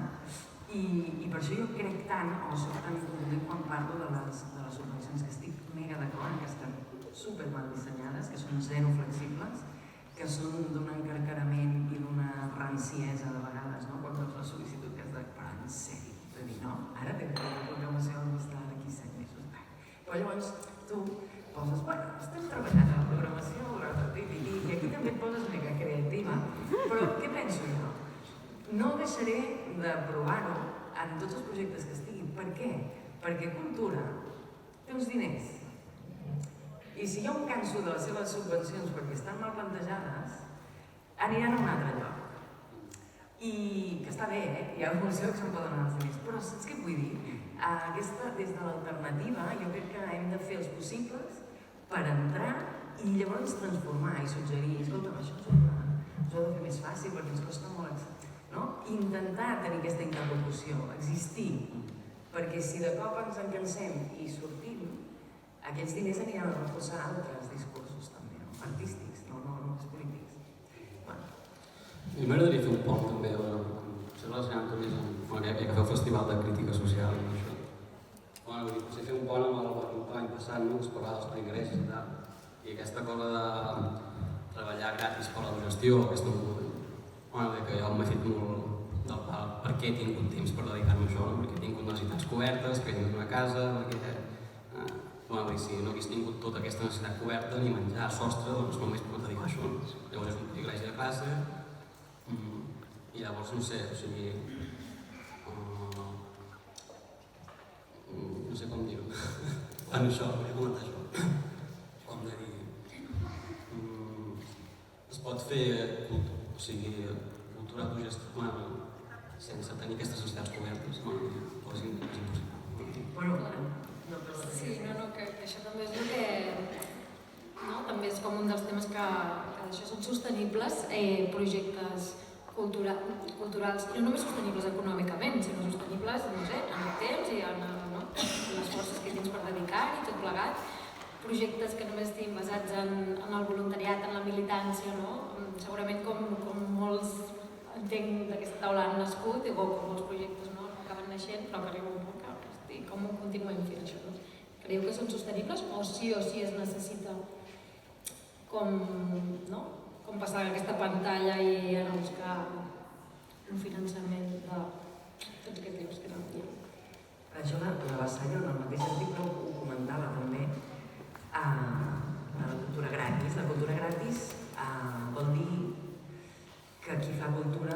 i per això jo crec tant, o soc tan contundent quan parlo de les subvencions, que estic mega d'acord, que estan super mal dissenyades, que són zero flexibles, que són d'un encarcarament i d'una ranciesa de vegades, quan veus la sol·licitud que has de parar en sèrio, de dir no, ara tens la programació al costat d'aquí 7 mesos. Però llavors tu poses, bueno, estem treballant a la programació, i aquí també et poses mega creativa, però què penso jo? No deixaré de provar-ho en tots els projectes que estiguin. Per què? Perquè cultura té uns diners. I si jo em canso de les seves subvencions perquè estan mal plantejades, aniran a un altre lloc. I que està bé, hi ha alguns llocs on poden anar els diners, però saps què vull dir? Des de l'alternativa jo crec que hem de fer els possibles per entrar i llavors transformar i suggerir, escolta'm, això ens ho ha de fer més fàcil perquè ens costa molt, no? Intentar tenir aquesta interlocució, existir, perquè si de cop ens en cansem i sortim, aquests diners aniran a reforçar altres discursos també, artístics, no només polítics. A mi m'agradaria fer un pont també, potser relacionant també amb que feu festival de crítica social i això. Potser fer un pont amb l'any passat, es parlava dels pringressos i tal, i aquesta cosa de treballar gratis per l'autogestió, aquesta que jo m'he fet molt del per què he tingut temps per dedicar-me a això, perquè he tingut necessitats cobertes, perquè he tingut una casa, i si no hagués tingut tota aquesta necessitat coberta, ni menjar, sostre, doncs no m'hagués pogut dedicar a això. Llavors és un privilegi de classe, i llavors no sé, o sigui... no sé com dir-ho. Bueno, això, volia comentar això. Com de dir... es pot fer cultura autogestiva sense tenir aquestes necessitats cobertes, és impossible. Sí, que això també és el que... també és com un dels temes que això són sostenibles, projectes culturals, i no només sostenibles econòmicament, sinó sostenibles, no sé, en el temps i en les forces que tens per dedicar-hi, tot plegat. Projectes que només estiguin basats en el voluntariat, en la militància, no? Segurament com molts entenc d'aquesta taula han nascut, o com molts projectes no acaben naixent, però que arriba un punt que, hosti, com ho continuem fent això? No? Creieu que són sostenibles o sí es necessita com passar aquesta pantalla i anar a buscar un finançament de tots aquests llibres que no diem? Això la Vassallo en el mateix sentit ho comentava també a la cultura gratis. La cultura gratis vol dir que qui fa cultura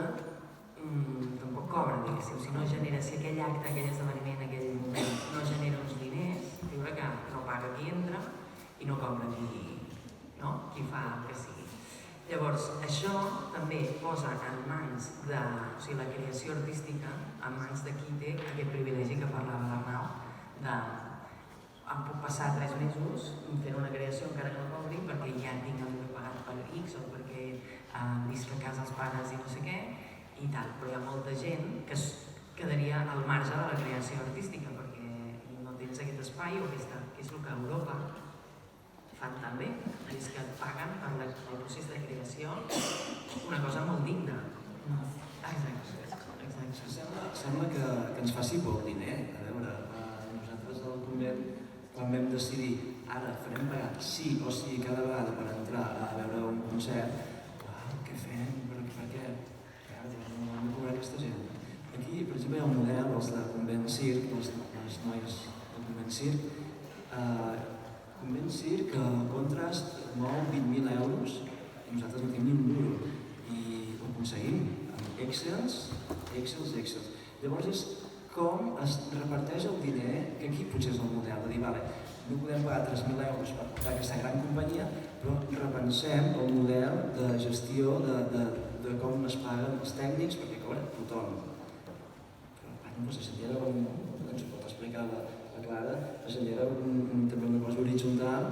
tampoc cobra, diguéssim. Si no genera, si aquell acte, aquell esdeveniment, aquell moment no genera uns diners, diure que no paga qui entra i no cobra qui fa el que sigui. Llavors, això també posa en mans de, o sigui, la creació artística, en mans de qui té aquest privilegi que parlava l'Arnau, em puc passar 3 mesos fent una creació encara que no cobri perquè ja tinc el que pagat per X o perquè visc a casa els pares i no sé què i tal, però hi ha molta gent que quedaria al marge de la creació artística perquè no tens aquest espai o que és el que a Europa fan també, és que et paguen per el procés de creació una cosa molt digna. Exacte. Sembla que ens faci por el diner. A veure, nosaltres al convent quan vam decidir, ara farem pagar sí o sí cada vegada per entrar a veure un concert, què fem? Per què? No hem de cobrar aquesta gent. Aquí, per exemple, hi ha un model, els de Convent Circ, les noies del Convent Circ. Convent Circ, Contrast, mou 20.000 euros i nosaltres no tenim ni un duro. I ho aconseguim amb Excels. Llavors és com es reparteix el diner, que aquí potser és el model, de dir, vale, no podem pagar 3.000 euros per portar aquesta gran companyia, però repensem el model de gestió de com es paguen els tècnics, perquè cobra tothom. Però se genera, ens ho pot explicar la Clara, es genera també una cosa horitzontal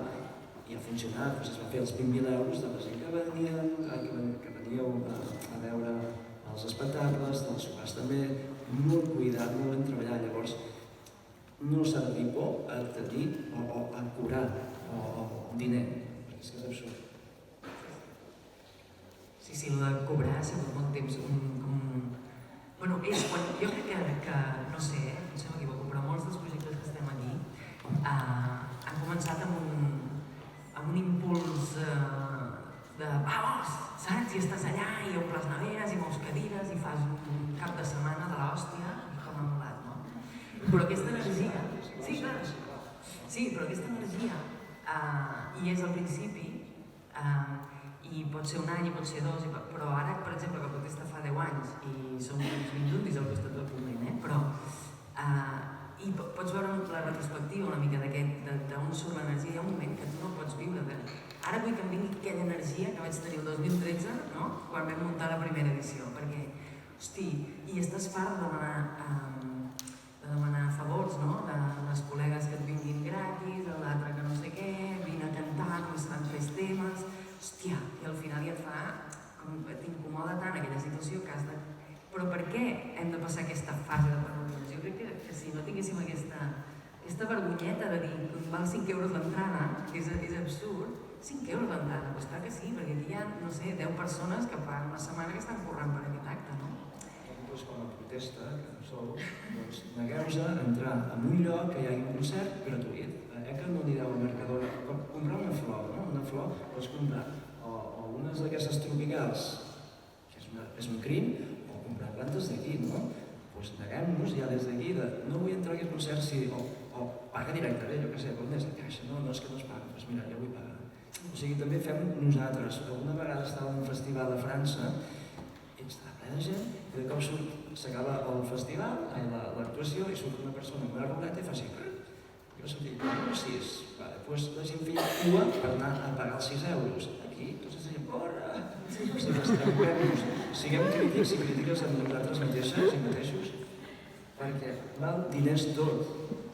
i ha funcionat, es va fer els 20.000 euros de la gent que veníeu a veure els espectacles, dels sopars també, molt cuidat, molt ben treballat. Llavors, no s'ha de dir por a tenir o a cobrar diner, perquè és que és absurd. Sí, el de cobrar ha sigut molt temps Bueno, és quan jo crec que no sé si m'equivoco, però molts dels projectes que estem aquí han començat amb un impuls de vamos, saps? I estàs allà i omples neveres i mous cadires i fas un cap de setmana de l'hòstia i com ha molat, no? Però aquesta energia... Sí, clar. Sí, però aquesta energia i és al principi i pot ser un any, i pot ser 2, però ara, per exemple, que Protesta fa 10 anys i som uns mindutis al costat del moment, però i pots veure la retrospectiva una mica d'on surt l'energia. Hi ha un moment que tu no pots viure ara vull que em vingui aquella energia que vaig tenir el 2013, no? Quan vam muntar la primera edició, perquè, hosti, i estàs fart de demanar favors, no? De les col·legues que et vinguin gratis, l'altre que no sé què, vine a cantar, només seran 3 temes, hòstia, i al final ja et fa, t'incomoda tant aquella situació que has de... Però per què hem de passar aquesta fase de vergonya? Jo crec que si no tinguéssim aquesta vergonyeta de dir que val 5 euros l'entrada, que és absurd, 5 euros l'entrada, doncs clar que sí, perquè aquí hi ha, no sé, 10 persones que fa una setmana que estan corrent per aquest acte, no? Doncs com a protesta, que sou, doncs negueu-vos a entrar en un lloc que hi hagi un concert gratuït. Que no anireu al Mercadona, comprar una flor, no? Una flor pots comprar, o unes d'aquestes tropicals, que és un crim, o comprar plantes d'aquí, no? Doncs neguem-nos ja des d'aquí de no vull entrar a aquest concert si, o paga directament, jo què sé, com des de caixa, no, és que no es paga, doncs mira, jo vull pagar. O sigui, també fem nosaltres, alguna vegada estava en un festival a França i estava ple de gent, i de cop s'acaba el festival, l'actuació, i surt una persona amb una ruleta i fa així, jo sortia, no, 6, doncs la gent feia cua per anar a pagar els 6 euros. Aquí, tots ens deien, corre! Siguem crítics i crítiques amb nosaltres mateixes i mateixos, perquè val diners tot.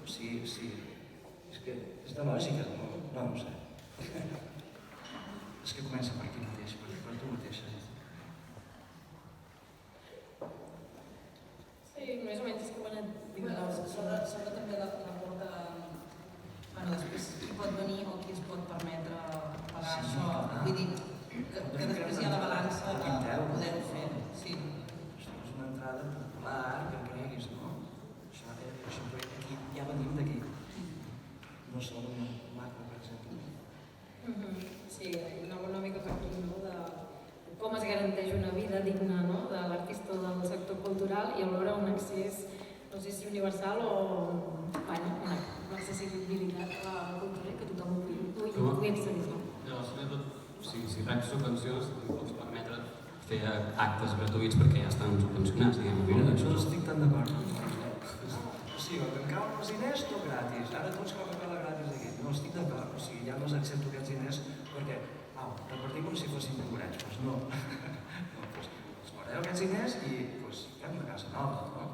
O sigui, és que és de lògica, no ho sé. És que comença per aquí mateix, per tu mateixa. digne, no?, de l'artista o del sector cultural i alhora un accés, no sé si universal o una accessibilitat a la cultura que tothom pugui accedir. Llavors, sobretot, si rep subvencions, pots permetre fer actes gratuïts perquè ja estan subvencionats, diguem-ne. Mira, això no estic tan d'acord. O sigui, que em cauen els diners, tot gratis. Ara tots Coca-Cola gratis aquí. No estic d'acord. O sigui, ja no els accepto aquests diners perquè, repartim com si fossin concurrents. Doncs no. Doncs guardeu aquests diners i fem una casa nova, no?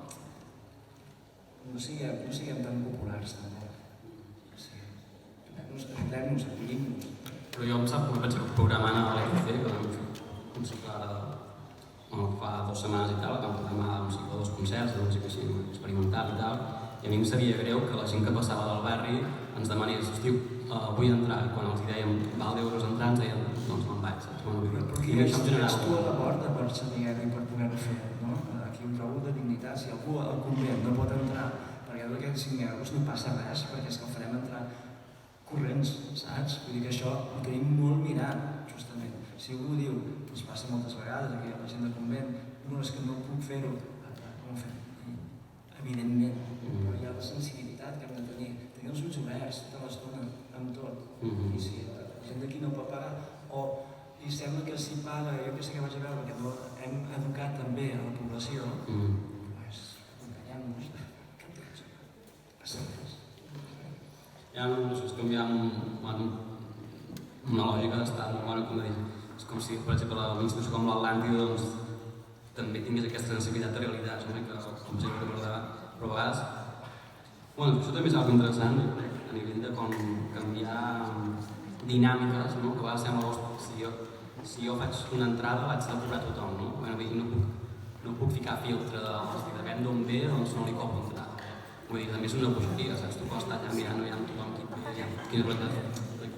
No siguem tan populars, tampoc. Ajudem-nos, acollim-nos. Però jo em sap que vaig programar a l'EQC, que vam fer un cicle ara fa 2 setmanes i tal, vam programar un cicle de 2 concerts de música així experimental i tal, i a mi em sabia greu que la gent que passava del barri ens demanés, hòstiu, vull entrar, i quan els dèiem val d'€10 entrar ens deien, doncs me'n vaig, saps? Però qui ets tu a la porta per saber-ho i per poder-ho fer, no? Aquí ho trobo de dignitat, si algú al convent no pot entrar perquè d'aquests 5 euros no passa res, perquè és que el farem entrar corrents, saps? Vull dir que això ho tenim molt mirat, justament. Si algú diu, ens passa moltes vegades aquí a la gent de convent, no, és que no puc fer-ho, com ho fem? Evidentment, però hi ha la sensibilitat que hem de tenir els ulls oberts tota l'estona, amb tot. I si la gent d'aquí no pot pagar, i sembla que si paga, jo que sé que vaig a veure, perquè no hem educat també a la població, doncs enganyem-nos, cap temps, passa res. Ja no sé, és com hi ha una lògica d'estat molt bona, com dir, és com si, per exemple, una institució com l'Atlàntida doncs, també tingués aquesta sensibilitat de realitats, no? Que com sempre recordava, però a vegades, això també és una cosa interessant, jo crec, a nivell de com canviar dinàmiques, no? Que a vegades sembla, si jo faig una entrada l'haig de cobrar tothom, no? No puc ficar filtre de depèn d'on ve, doncs no li cobro entrar. Vull dir, també és una bogeria, saps? Tu pots estar allà mirant, veient tothom qui ve, quina realitat.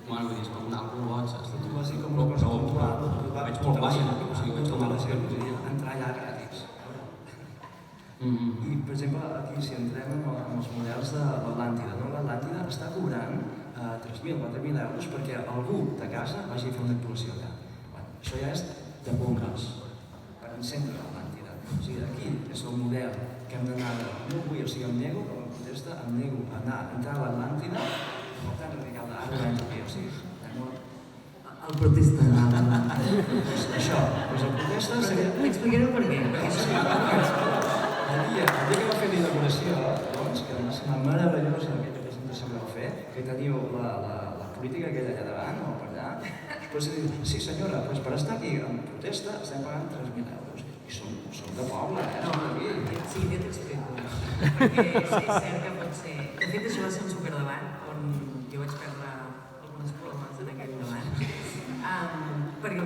Bueno, vull dir, és com un altre boig, saps? Tu vas dir com una cosa puntual, veig molt baixa, o sigui, veig com a la entrar allà gratis. I, per exemple, aquí, si entrem en els models de l'Atlàntida, no? L'Atlàntida està cobrant 3.000, 4.000 euros perquè algú de casa vagi a fer una actuació allà. Això ja és de bongles, per encendre l'Atlàntida. O sigui, aquí és el model que hem d'anar, no vull, o sigui, em nego, com a protesta, em nego a entrar a l'Atlàntida, no tan radical d'ara, o sigui, el protesta de això, doncs el protesta seria... T'explicaré per què. El dia que va fer l'inauguració, doncs, que va ser meravellosa aquella presentació que vau fer, que teniu la política aquella allà davant, o per allà, doncs diu, sí senyora, doncs per estar aquí en protesta estem pagant 3.000 euros. I som de poble, som d'aquí. Sí, jo t'explico. Perquè és cert que pot ser... De fet, això va ser un superdebat on jo vaig perdre algunes plomes en aquell debat. Perquè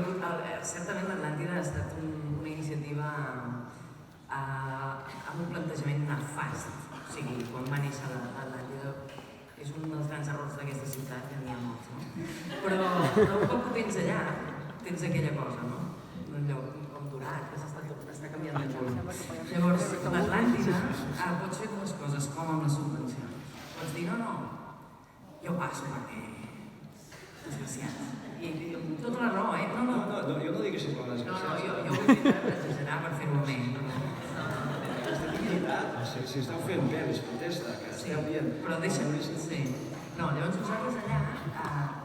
certament l'Atlàntida ha estat una iniciativa amb un plantejament nefast. O sigui, quan va néixer l'Atlàntida és un dels grans errors d'aquesta ciutat, que n'hi ha molts, no? Però un cop ho tens allà, tens aquella cosa, no? Un lloc com Dorat, que s'està canviant de lloc. Llavors, l'Atlàntida pots fer dues coses, com amb la subvenció. Pots dir, no, jo passo perquè... desgraciat. I amb tota la raó, eh? No, jo no dic així com desgraciat. No, jo vull exagerar per fer-ho bé. Si esteu fent bé les protestes, que esteu dient... Però deixa'm... Sí. No, llavors nosaltres allà,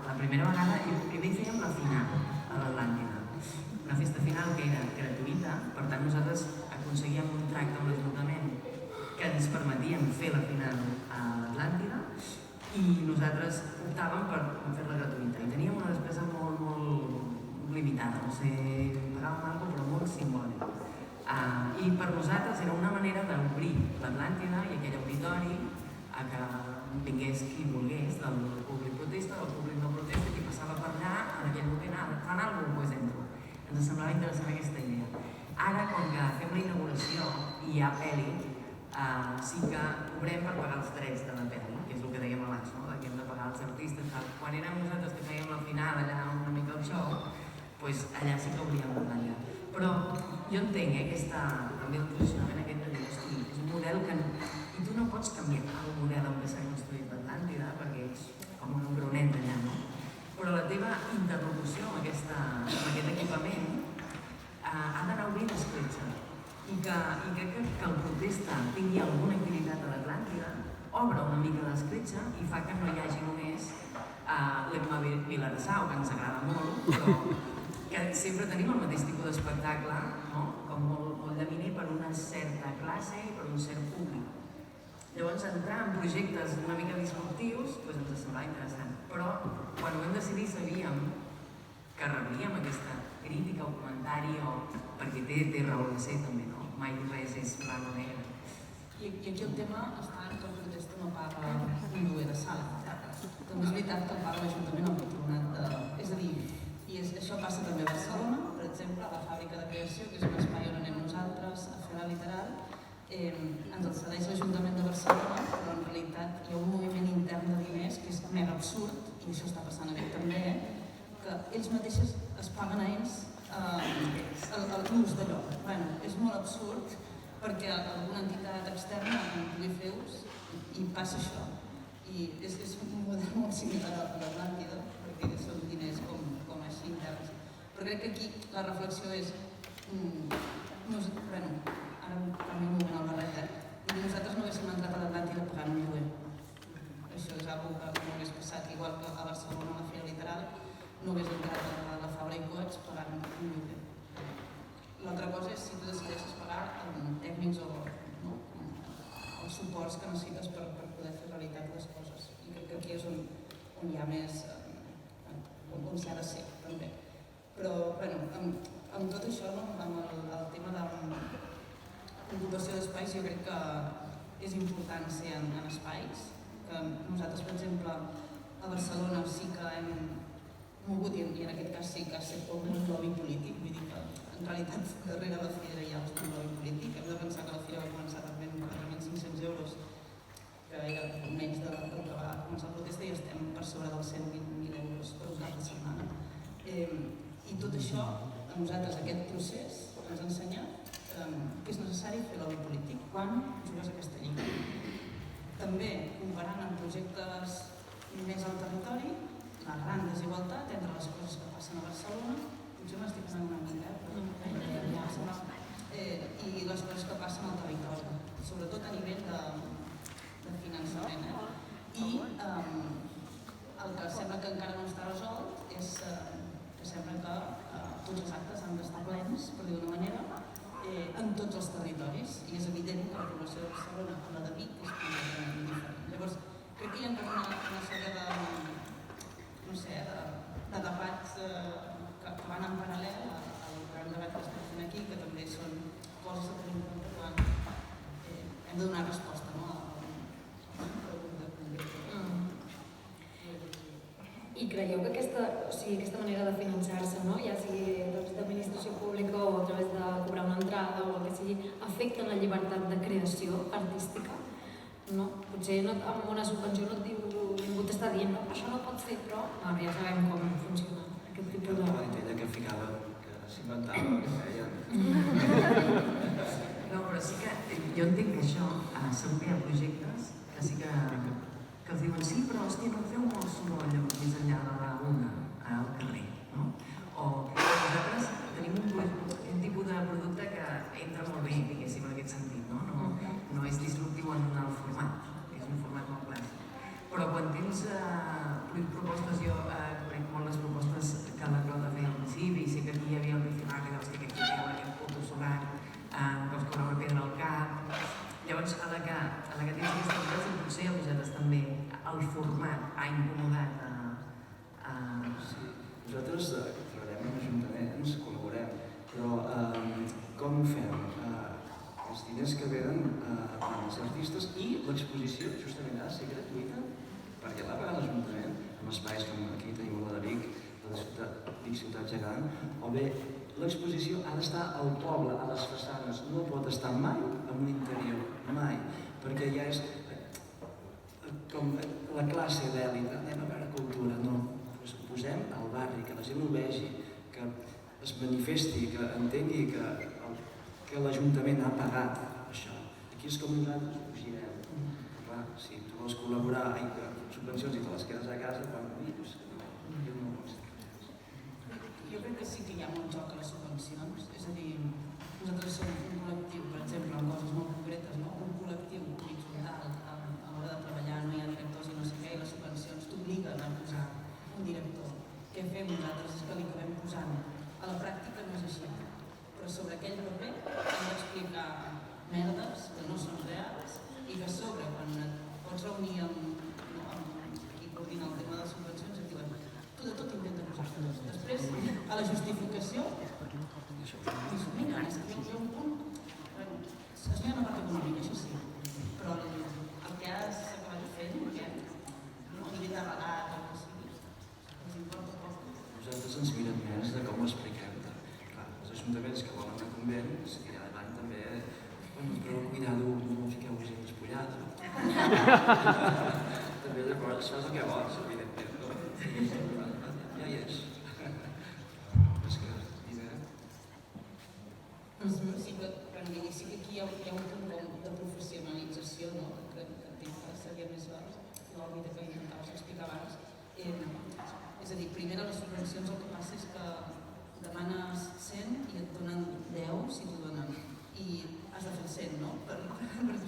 la primera vegada, primer fèiem la final a l'Atlàntida. Una festa final que era gratuïta, per tant nosaltres aconseguíem un tracte amb l'Ajuntament que ens permetíem fer la final a l'Atlàntida i nosaltres optàvem per fer-la gratuïta. I teníem una despesa molt, molt limitada, no sé, pagàvem alguna cosa però molt simbòlic. I per nosaltres era una manera d'obrir l'Atlàntida i aquell auditori a que vingués qui volgués, del públic protesta, del públic no protesta, qui passava per allà, en aquell moment, fan alguna cosa, doncs entro. Ens semblava interessant aquesta idea. Ara, com que fem la inauguració i hi ha pel·li, sí que cobrem per pagar els drets de la pel·li, que és el que dèiem abans, no? Que hem de pagar els artistes. Quan érem nosaltres que fèiem la final allà una mica al show, doncs allà sí que obríem l'Atlàntida. Però jo entenc també el posicionament aquest de dir, hosti, és un model que... I tu no pots canviar el model en què s'ha construït l'Atlàntida, perquè és com un embrionet allà, no? Però la teva interlocució amb aquest equipament ha d'anar camí d'escletxa i que el protesta tingui alguna activitat a l'Atlàntida obre una mica d'escletxa i fa que no hi hagi només l'Emma Vilarsau, que ens agrada molt, però que sempre tenim el mateix tipus d'espectacle, no? Com molt llaminer per una certa classe i per un cert públic. Llavors, entrar en projectes una mica disruptius ens semblava interessant, però quan ho vam decidir sabíem que rebríem aquesta crítica o comentari, perquè té raó de ser també, no? Mai res és blanc o negre. I aquí el tema està que el protesta no paga un lloguer de sala. També és veritat que el paga l'Ajuntament al patronat. És a dir, i això passa també a Barcelona, per exemple, a la fàbrica de creació, que és un espai on anem nosaltres a fer la literal, ens el cedeix l'Ajuntament de Barcelona, però en realitat hi ha un moviment intern de diners que és mega absurd, i això està passant aquí també, que ells mateixos es paguen a ells l'ús d'allò. És molt absurd perquè alguna entitat externa en pugui fer ús i passa això. I és un model molt similar a l'Atlàntida, perquè són diners com així interns. Però crec que aquí la reflexió és, ara canvio un moment al barrejar, nosaltres no haguéssim entrat a l'Atlàntida pagant un lloguer. Això és una cosa que no hagués passat, igual que a Barcelona, a la Fira Literal, no hagués entrat a la Fabra i Coats pagant un lloguer. L'altra cosa és si tu decideixes pagar amb tècnics o els suports que necessites per poder fer realitat les coses. I crec que aquí és on hi ha més, on s'ha de ser també. Però, amb tot això, amb el tema d'ocupació d'espais, jo crec que és important ser en espais. Nosaltres, per exemple, a Barcelona sí que hem mogut, i en aquest cas sí que ha estat un lobby polític, vull dir que en realitat darrere la fira hi ha un lobby polític. Hem de pensar que la fira va començar també amb 4.500 euros, que era menys del que va començar la protesta, i estem per sobre dels 120.000 euros per un cap de setmana. I tot això, a nosaltres, aquest procés, ens ha ensenyat que és necessari fer lobby polític quan jugues aquesta lliga. També, comparant amb projectes més al territori, la gran desigualtat entre les coses que passen a Barcelona, potser m'estic anant una mica, i les coses que passen al territori, sobretot a nivell de finançament. I el que sembla que encara no està resolt és que sembla que tots els actes han d'estar plens, per dir d'una manera, en tots els territoris, i és evident que la població de Barcelona amb la de Vic és completament diferent. Llavors, crec que hi ha una sèrie de debats que van en paral·lel al gran debat que estem fent aquí, que també són coses a tenir en compte quan hem de donar resposta a una pregunta concreta. I creieu que aquesta manera de finançar-se, ja sigui d'administració pública o a través de cobrar una entrada o el que sigui, afecta la llibertat de creació artística? Potser amb una subvenció no et diu, ningú t'està dient, no, això no pot ser, però ja sabem com funciona aquest tipus de... La ella que ficava, que s'inventava el que feia. No, però sí que jo entenc que això, segur que hi ha projectes que sí que els diuen sí, però hòstia, no feu molt soroll més enllà de la una al carrer, no? O nosaltres tenim un tipus de producte que entra molt bé, diguéssim, en aquest sentit, no? No és disruptiu en el format, és un format molt clàssic. Però quan tens propostes, jo conec molt les propostes que la Clota feia al principi, i sé que aquí hi havia el Bifilar, que deus dir que aquí hi ha aquest puto solar, que us cobra una pedra al cap. Llavors, a la que tens aquests problemes, i potser a vosaltres també, el format ha incomodat Sí, nosaltres treballem en ajuntaments, col·laborem, però com ho fem? Els diners que venen van als artistes i l'exposició justament ha de ser gratuïta, perquè la paga l'Ajuntament, en espais com aquí tenim la de Vic, la Vic Ciutat Gegant, o bé l'exposició ha d'estar al poble, a les façanes, no pot estar mai en l'interior, mai, perquè ja és com la classe d'èlit, anem a veure cultura, no. Ho posem al barri, que la gent ho vegi, que es manifesti, que entengui que l'Ajuntament ha pagat això. Aquí és com nosaltres ho girem. Clar, si tu vols col·laborar amb subvencions i te les quedes a casa, quan doncs jo no ho pots. Jo crec que sí que hi ha molt joc a les subvencions, és a dir, merdes que no són reals i que a sobre, quan et pots reunir amb qui coordina el tema de les subvencions, et diuen tu de tot intenta posar-te dos. Després, a la justificació, dius, mira, és que hi ha un punt, es ve una part econòmica, això sí, però el que has acabat fent, el nivell de relat, el que sigui, ens importa poc. Nosaltres ens mirem més de com ho expliquem. Clar, els ajuntaments que volen anar a convents i davant també, però cuidado, no fiqueu gent despullada. També llavors fas el que vols, evidentment. Ja hi és. És que, Sí, però sí que aquí hi ha un punt de professionalització, que entenc que seria més l'òrbita que intentaves explicar abans. És a dir, primer a les subvencions el que passa és que demanes 100 i et donen 10 si t'ho donen. I has de fer 100, no? Per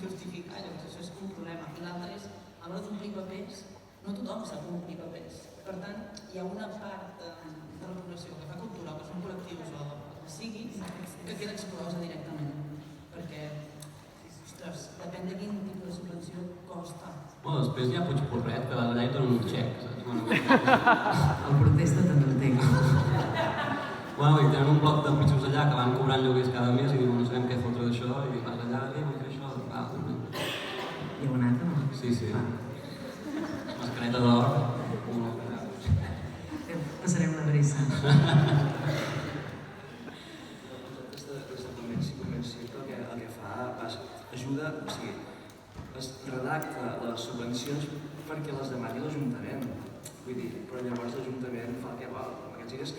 justificar, llavors això és un problema. I l'altre és, a l'hora d'omplir papers, no tothom sap omplir papers. Per tant, hi ha una part de la població que fa cultura, que són col·lectius o que sigui, que queda exclosa directament. Perquè, ostres, depèn de quin tipus de subvenció costa. Bueno, després hi ha Puigporret, que allà hi donen un xec, saps? El protesta també el té. Bueno, i tenen un bloc de pitjos allà que van cobrant lloguers cada mes i diuen no sabem què fotre d'això i vas allà i vull fer això. Hi ha un altre, no? Sí. Mascareta d'or. Passarem l'adreça. Des de Convenci el que fa ajuda, o sigui, es redacta les subvencions perquè les demani l'Ajuntament. Vull dir, però llavors l'Ajuntament fa el que vol amb aquests diners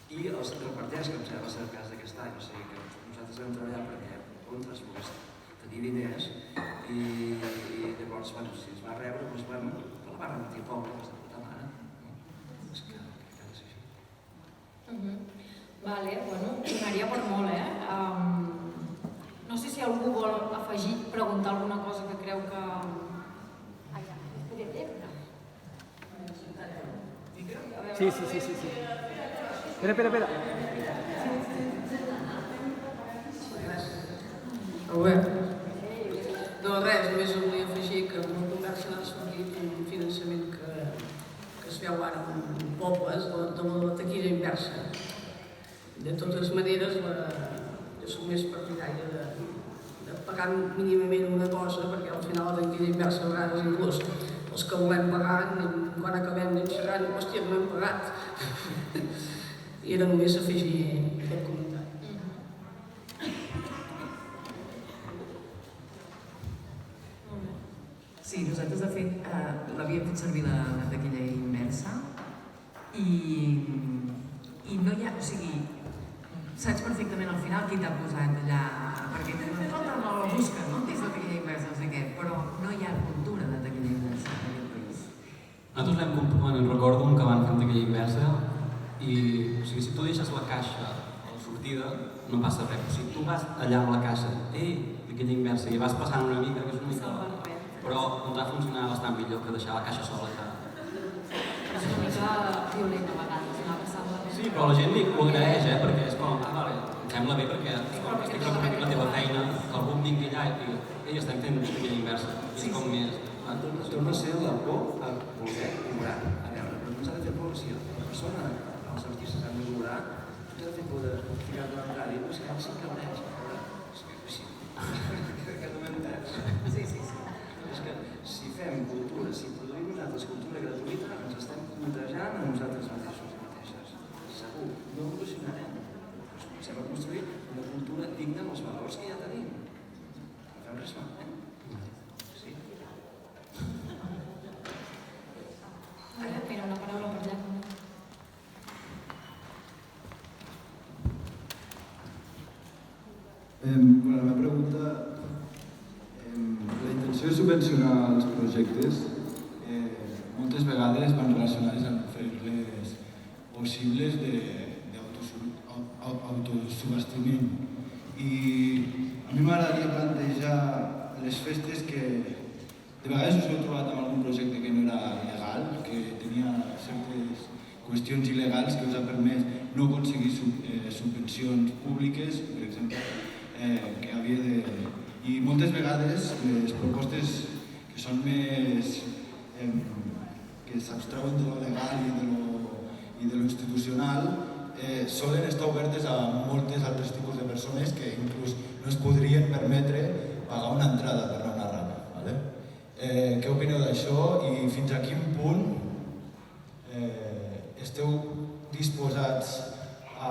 i els reparteix, que em sembla ser el cas d'aquest any. O sigui que nosaltres vam treballar perquè Contres pogués tenir diners i llavors, si es va rebre, doncs, però la va repartir el poble, de puta mare. És que ha de ser així. Vale, bueno, donaria per molt, No sé si algú vol afegir, preguntar alguna cosa que creu que... Sí. Espera. No, res, només volia afegir que en la conversa n'ha sortit un finançament que es veu ara en pobles, de la taquilla inversa. De totes maneres, jo soc més partidària de pagar mínimament una cosa, perquè al final la taquilla inversa a vegades inclús els que volem pagar, quan acabem anem xerrant, hòstia, no hem pagat. I era només afegir aquest comentari. Sí, nosaltres de fet l'havíem fet servir la taquilla inversa i no hi ha, o sigui, saps perfectament al final qui t'ha posat allà, perquè tothom no la busca, no? Dins la taquilla inversa, no sé què, però no hi ha cultura de taquilla inversa en aquest país. Nosaltres l'hem comprat, recordo un que van fer amb taquilla inversa i, o sigui, si tu deixes la caixa a la sortida, no passa res. Si tu vas allà amb la caixa, taquilla inversa, i vas passant una mica, que és una mica... Però ens va funcionar bastant millor que deixar la caixa sola. Però és una mica violent a vegades, anar passant la... Sí, però la gent ho agraeix, perquè és com, vale, em sembla bé perquè estic reconeixent la teva feina, que algú em vingui allà i estem fent taquilla inversa. És com més... Torna a ser la por a voler cobrar. A veure, però ens ha de fer por si la persona, els artistes han de cobrar, ens ha de fer por de ficar una entrada i buscar els 5 cabrets. Sí. Que no m'entens. Sí. És que si fem cultura, si produïm nosaltres cultura gratuïta, ens estem contagiant a nosaltres mateixos i mateixes. Segur, no evolucionarem. Doncs comencem a construir una cultura digna amb els valors que ja tenim. No fem res malament. Sí. Mira, una paraula per allà. La meva pregunta... La intenció de subvencionar els projectes moltes vegades van relacionades amb fer-les possibles d'autosubastiment. I a mi m'agradaria plantejar les festes que de vegades us heu trobat amb algun projecte que no era legal, que tenia certes qüestions il·legals que us ha permès no aconseguir subvencions públiques, per exemple, que havia de... I moltes vegades les propostes que són més... que s'abstrauen de lo legal i de lo institucional solen estar obertes a moltes altres tipus de persones que inclús no es podrien permetre pagar una entrada per anar a una rama. ¿Vale? Què opineu d'això i fins a quin punt esteu disposats a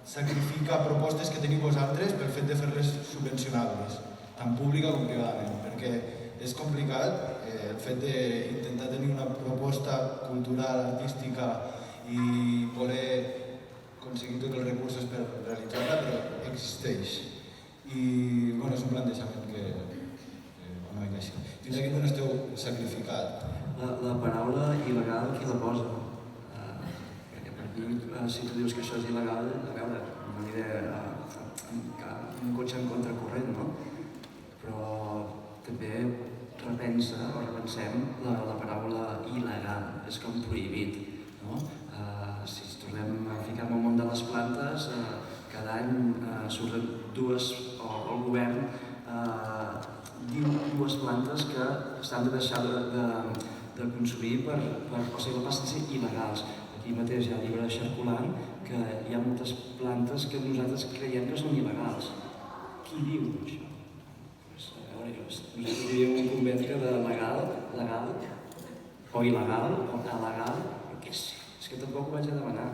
sacrificar propostes que teniu vosaltres pel fet de fer-les subvencionables, tant pública com privadament, perquè és complicat el fet d'intentar tenir una proposta cultural, artística i voler aconseguir tots els recursos per realitzar-la, però existeix. I és un plantejament que una mica així. Fins a quin punt esteu sacrificat? La paraula il·legal, qui la posa? Perquè per mi, si tu dius que això és il·legal, a veure, no aniré amb un cotxe en contracorrent, no? Però també repensem la paraula il·legal, és com prohibit, no? Si ens tornem a ficar en el món de les plantes, cada any surten dues, o el govern diu dues plantes que s'han de deixar de consumir o sigui, passen a ser il·legals. Aquí mateix hi ha el llibre de Circulant que hi ha moltes plantes que nosaltres creiem que són il·legals. Qui diu això? Nosaltres diríem un convent que de legal o il·legal o alegal, què sé, és que tampoc ho vaig a demanar.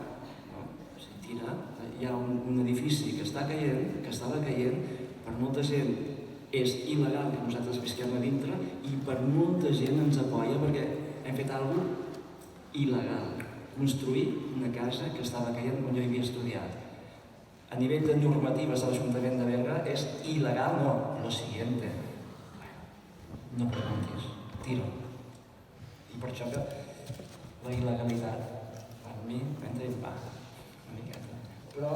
Hi ha un edifici que està caient, que estava caient, per molta gent és il·legal que nosaltres visquem a dintre i per molta gent ens apoya perquè hem fet alguna cosa il·legal. Construir una casa que estava caient on jo havia estudiat. A nivell de normatives de l'Ajuntament de Berga és il·legal, no, lo siguiente. No preguntis, tiro. I per això que la il·legalitat, per mi, mentre hi va, una miqueta. Però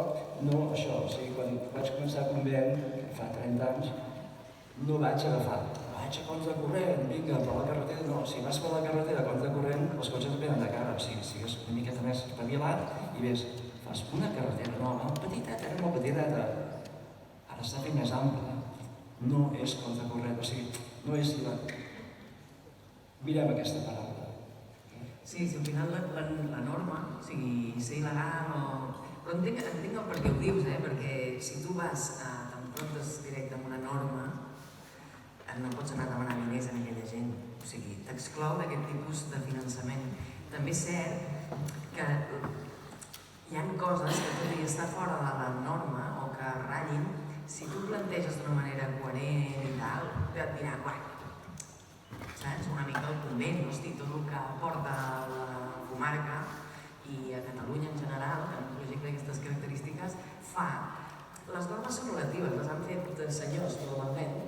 no això, o sigui, quan vaig començar a convent, fa 30 anys, no vaig agafar. Vaig a contracorrent, vinga, per la carretera, no. Si vas per la carretera a contracorrent, els cotxes et venen de cara. O sigui, sigues una miqueta més espavilat i ves, fas una carretera, no, molt petiteta, era molt petiteta. Ara està fent més ampla. No és contracorrent, o sigui, no és il·legal. Mirem aquesta paraula. Sí, si al final la norma, o sigui, ser il·legal o... Però entenc el per què ho dius, perquè si tu vas, t'enfrontes directe amb una norma, no pots anar a demanar diners a aquella gent. O sigui, t'exclou d'aquest tipus de finançament. També és cert que hi ha coses que tot i estar fora de la norma o que ratllin, si tu planteges d'una manera coherent i tal, et dirà, saps? Una mica el convent, hosti, tot el que aporta la comarca i a Catalunya en general, en un projecte d'aquestes característiques, fa... Les normes són relatives, les han fet senyors globalment,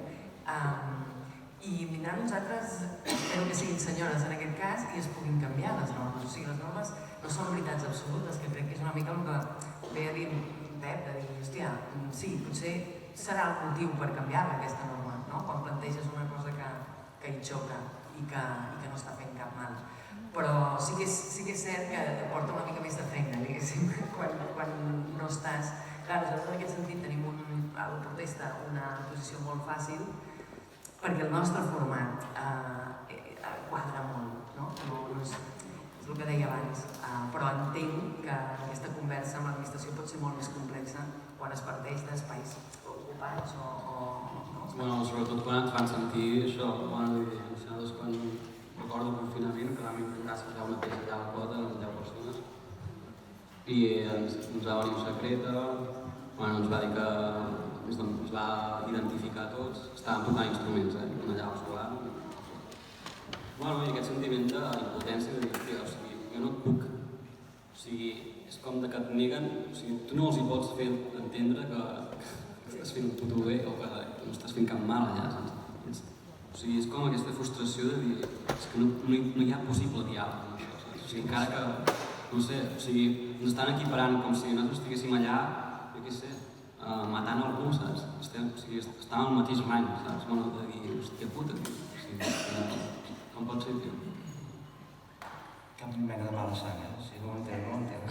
i vindran nosaltres, espero que siguin senyores en aquest cas, i es puguin canviar les normes. O sigui, les normes no són veritats absolutes, que crec que és una mica el que ve a dir Pep, de dir, hòstia, sí, potser serà el motiu per canviar-la aquesta norma, no? Quan planteges una cosa que hi xoca i que no està fent cap mal. Però sí que és cert que porta una mica més de feina, diguéssim, quan no estàs... Clar, nosaltres en aquest sentit tenim a la protesta una posició molt fàcil perquè el nostre format quadra molt, no? És el que deia abans, però entenc que aquesta conversa amb l'administració pot ser molt més complexa quan es parteix d'espais ocupats o... Bueno, sobretot quan et fan sentir això, quan recordo el confinament, que vam intentar sacar una peça allà a la quota amb 10 persones i ens va venir un secreta, ens va dir que ens va identificar tots, estàvem tocant instruments, allà al solar. I aquest sentiment d'impotència de dir, o sigui, jo no et puc, o sigui, és com que et neguen, o sigui, tu no els hi pots fer entendre que estàs fent un puto bé o que no estàs fent cap mal allà, saps? O sigui, és com aquesta frustració de dir, és que no hi ha possible diàleg amb això, saps? O sigui, encara que, no sé, o sigui, ens estan equiparant com si nosaltres estiguéssim allà, jo què sé, matant algú, saps? O sigui, estan al mateix rang, saps? Bueno, de dir, hòstia puta, tio. O sigui, com pot ser, tio? Cap mena de mala sang, si no ho entenc, no ho entenc.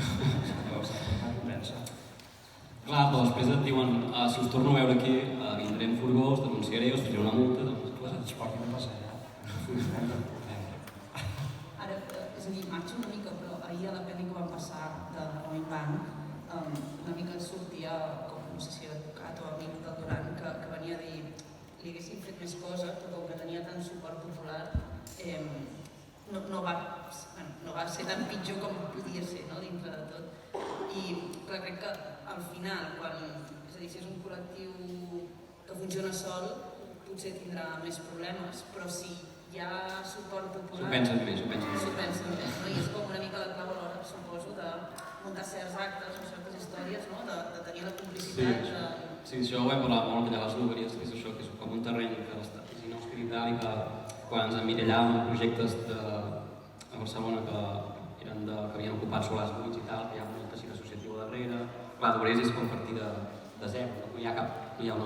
No ho sé, una conversa. Clar, però després et diuen, si us torno a veure aquí, vindré en furgó, us denunciaré, us ficaré una multa, doncs clar. Es porti a passejar. Ara, és a dir, marxo una mica, però ahir a la pel·li que vam passar de Roy Bank, una mica sortia, com no sé si era advocat o amic del Duran, que venia a dir li haguessin fet més coses, però com que tenia tant suport popular, no va ser tan pitjor com podia ser, no?, dintre de tot. Però crec que al final, és a dir, si és un col·lectiu que funciona sol, potser tindrà més problemes, però si hi ha suport popular... S'ho pensen més. S'ho pensen més, no? I és com una mica la clau a l'hora, suposo, de muntar certs actes o certes històries, no?, de tenir la complicitat... Sí, això ho hem parlat molt allà a les Nogueries, que és això, que és com un terreny que està inhospitalitat i que quan ens emmirallàvem projectes a Barcelona que havien ocupat solars buits i tal, que hi ha molt teixit associatiu darrere. Clar, Nogueries és com partir de zero, no hi ha una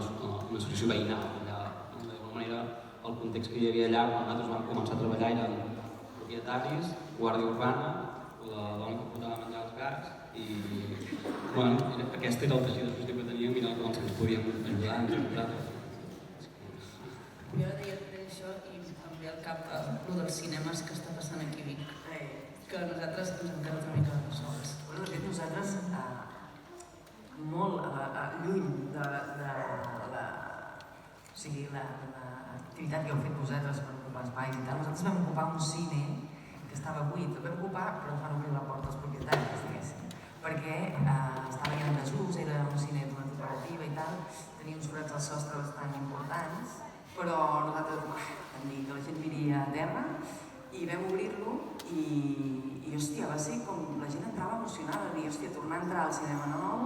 associació veïnal. D'alguna manera, el context que hi havia allà, quan nosaltres vam començar a treballar, eren propietaris, guàrdia urbana, la dona que portava a menjar els gats, i aquest era el teixit associatiu que teníem i els que ens podíem ajudar entre nosaltres. Jo ara deia això i em ve al cap el dels cinemes que està passant aquí a Vic, que nosaltres ens hem quedat una mica sols. De fet, nosaltres, molt lluny de l'activitat que heu fet vosaltres per ocupar espais i tal, nosaltres vam ocupar un cine que estava buit. El vam ocupar, però ens van obrir la porta als propietaris, diguéssim, perquè estava ja en desús, era un cine d'una cooperativa i tal, tenia uns forats al sostre bastant importants, però nosaltres vam dir que la gent miria a terra i vam obrir-lo i hòstia, va ser com la gent entrava emocionada, dir, hòstia, tornar a entrar al cinema nou,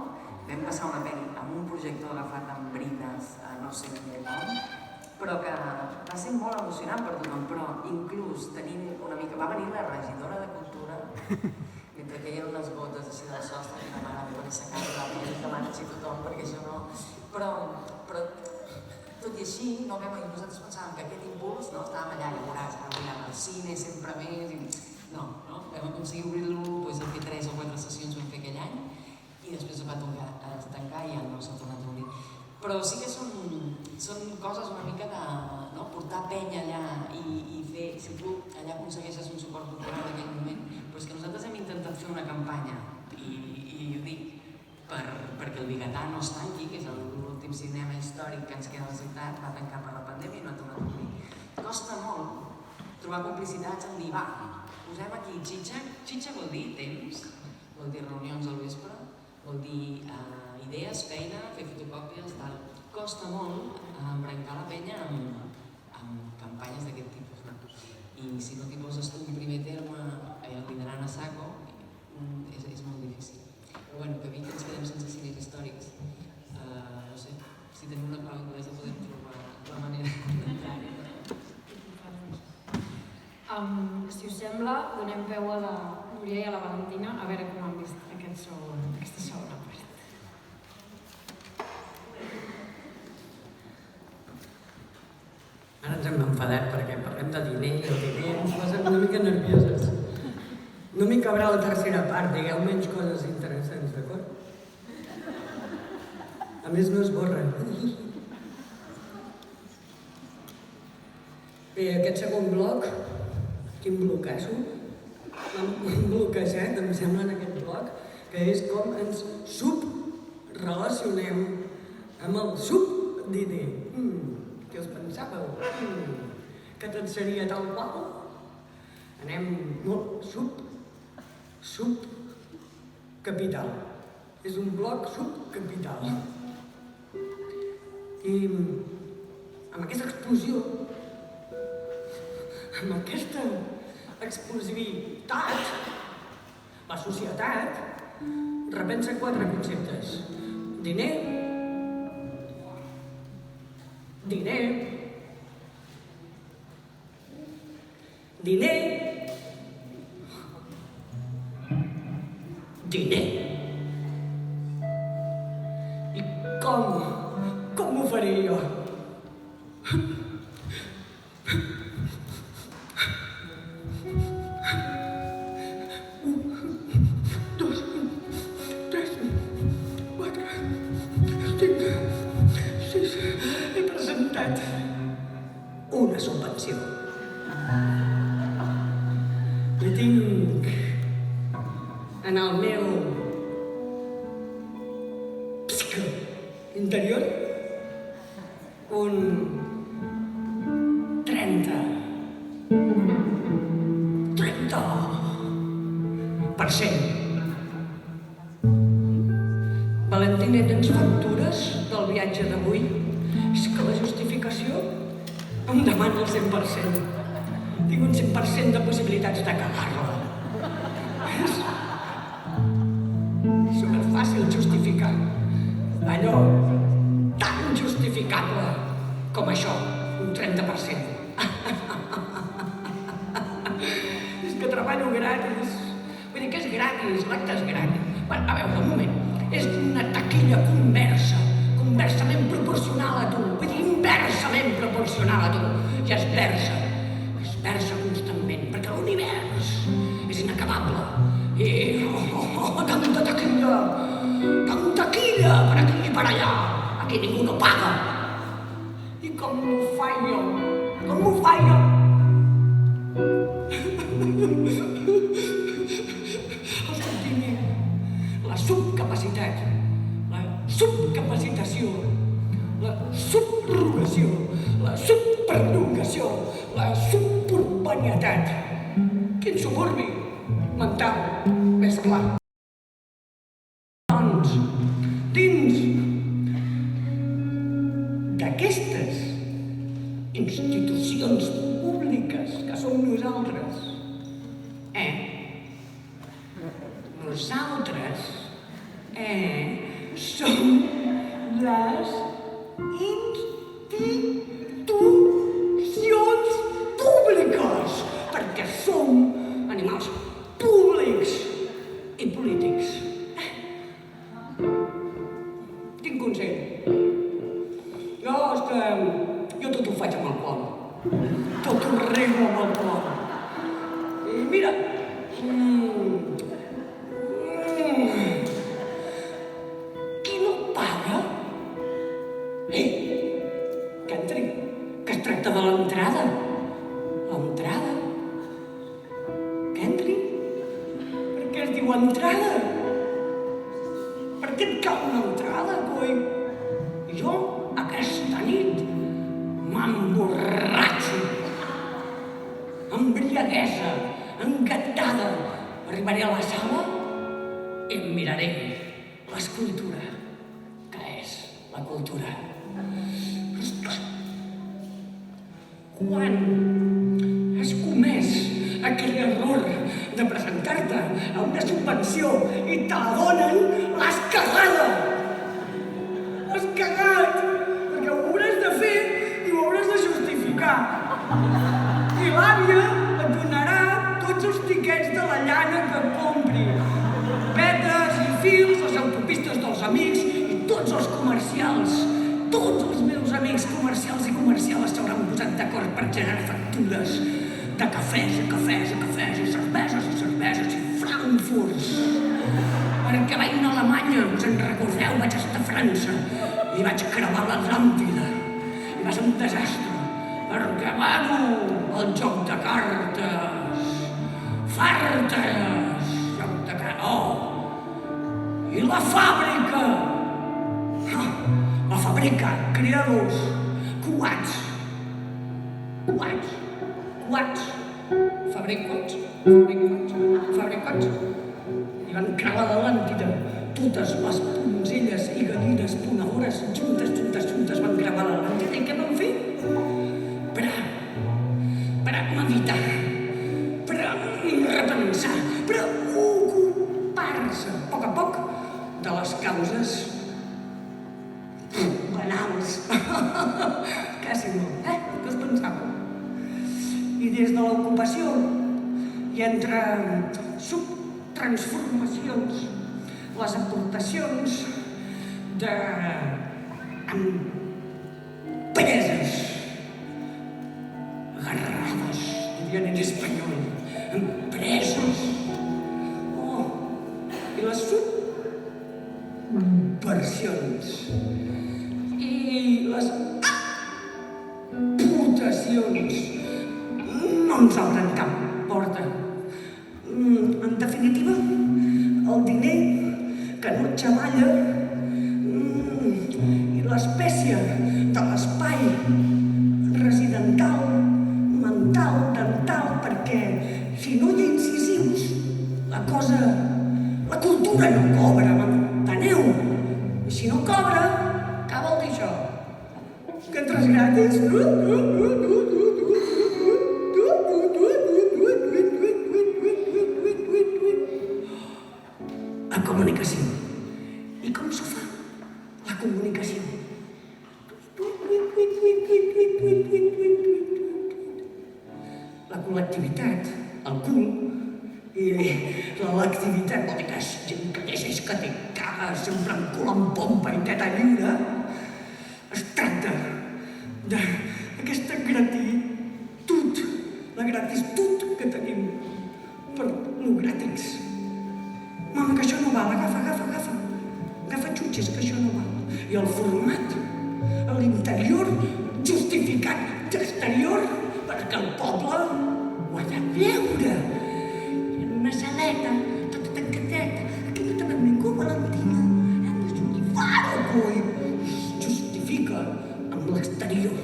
vam passar una pel·li amb un projector agafat amb brides, no sé ben bé com, però que va ser molt emocionant per tothom, però inclús tenint una mica... Va venir la regidora de Cultura, mentre que hi eren unes gotes així del sostre i demanava per assecar la pell que marxi tothom, perquè això no... Però tot i així, nosaltres pensàvem que aquest impuls, estàvem allà, ja veuràs, ara al cine, sempre més, i... No, vam aconseguir obrir-lo, vam fer 3 o 4 sessions vam fer aquell any, i després es va tancar i ja no s'ha tornat a obrir. Però sí que són coses una mica de portar penya allà i fer, si tu allà aconsegueixes un suport popular en aquell moment, però és que nosaltres hem intentat fer una campanya, i ho dic, perquè el Vigatà no es tanqui, que és l'últim cinema històric que ens queda a la ciutat, va tancar per la pandèmia i no ha tornat a obrir. Costa molt trobar complicitats en dir, va, posem aquí xitxa. Xitxa vol dir temps, vol dir reunions al vespre, vol dir idees, feina, fer fotocòpies, tal. Costa molt embrancar la penya amb campanyes d'aquest tipus. I si no t'hi poses tu en primer terme liderant a saco, és molt difícil. Però bueno, que Vic ens quedem sense cines històrics. No sé, si tenim una clau anglesa podem trobar la manera d'entrar-hi. Si us sembla, donem peu a la Núria i a la Valentina a veure com han vist aquesta segona part. Ara ens hem enfadat perquè parlem de diner i el diner ens posa una mica nervioses. No m'hi cabrà la tercera part, digueu menys coses interessants, d'acord? A més no es borren. Bé, aquest segon bloc, quin blocasso, m'han bloquejat, em sembla, en aquest bloc, que és com ens subrelacionem amb el subdiner. Què us pensàveu? Que tot seria tal qual? Anem molt subcapital. És un bloc subcapital. I amb aquesta explosió, amb aquesta explosivitat, la societat repensa 4 conceptes. Diner, diner, diner, diner. I com ho faré jo? interior, un 30%. Valentina, tens factures del viatge d'avui? És que la justificació em demana el 100%. Tinc un 100% de possibilitats de cagar-la. És superfàcil justificar allò tan justificable com això, un 30%. És que treballo gratis. Vull dir que és gratis, l'acte és gratis. Bueno, a veure, un moment. És una taquilla conversament proporcional a tu. Vull dir, inversament proporcional a tu. I es versa constantment, perquè l'univers és inacabable. I tanta taquilla per aquí i per allà. Aquí ningú no paga. I com m'ho faig jo? El sentiment, la subcapacitat, la subcapacitació, la subrogació, la subpernogació, la suburbanitat. Quin suburbi mental més clar. Doncs, dins d'aquestes institucions públiques que som nosaltres, nosaltres som les institucions públiques, perquè som animals públics i polítics. Quin consell? Jo tot ho faig amb el cor. Tot ho rego amb el cor. I mira, qui no paga? Que entri, que es tracta de l'entrada. L'entrada. Que entri. Per què es diu entrada? Per què et cal una entrada, coi? I jo, aquesta nit, m'emborratxo. Embriaguesa, encantada. Arribaré a la sala i em miraré l'escultura, que és la cultura. Quan has comès aquell error de presentar-te a una subvenció i te la donen, l'has cagada! L'has cagat! Perquè ho hauràs de fer i ho hauràs de justificar. I l'àvia et donarà tots els tiquets de la llana que compri. Vetes i fils, les autopistes dels amics i tots els comercials. Tots els meus amics comercials i comercials s'hauran posat d'acord per generar factures de cafès i cafès i cafès i cerveses i cerveses i frankfurts. Perquè vaig anar a Alemanya, us en recordeu? Vaig estar a França i vaig creuar l'Atlàntida. I va ser un desastre, perquè, bueno, el joc de cartes, fartes, joc de cartes, I la fàbrica! La fàbrica, creadors, coats, fabricats. I van creuar l'Atlàntida. Totes les donzelles i gallines ponedores juntes van creuar l'Atlàntida. I què van fer? Per meditar, per repensar, per ocupar-se a poc de les causes banals. Quasi no, Què us pensàveu? I des de l'ocupació i entre subtransformacions, les aportacions d'empreses agarrades, dirien en espanyol, empreses, i les subversions i les aportacions no ens obren cap porta. En definitiva, el diner que no et xavalla si no hi ha incisius, la cultura no cobra, m'enteneu? I si no cobra, què vol dir això? Que entres gratis? La comunicació. I com s'ho fa? La comunicació. La col·lectivitat, el cul, i l'activitat vol dir que és gent que llegeix, que té cara, sempre amb cul en pompa i teta lliure. Es tracta d'aquesta gratitud, la gratitud que tenim per lo gràtics. Mama, que això no val, agafa xutxes, que això no val. I el format, l'interior justificat d'exterior, perquè el poble ho ha de veure. En una saleta, tota tancadeta, aquí no t'ha ningú, Valentina. Hem de justificar-ho, coi. Justifica amb l'exterior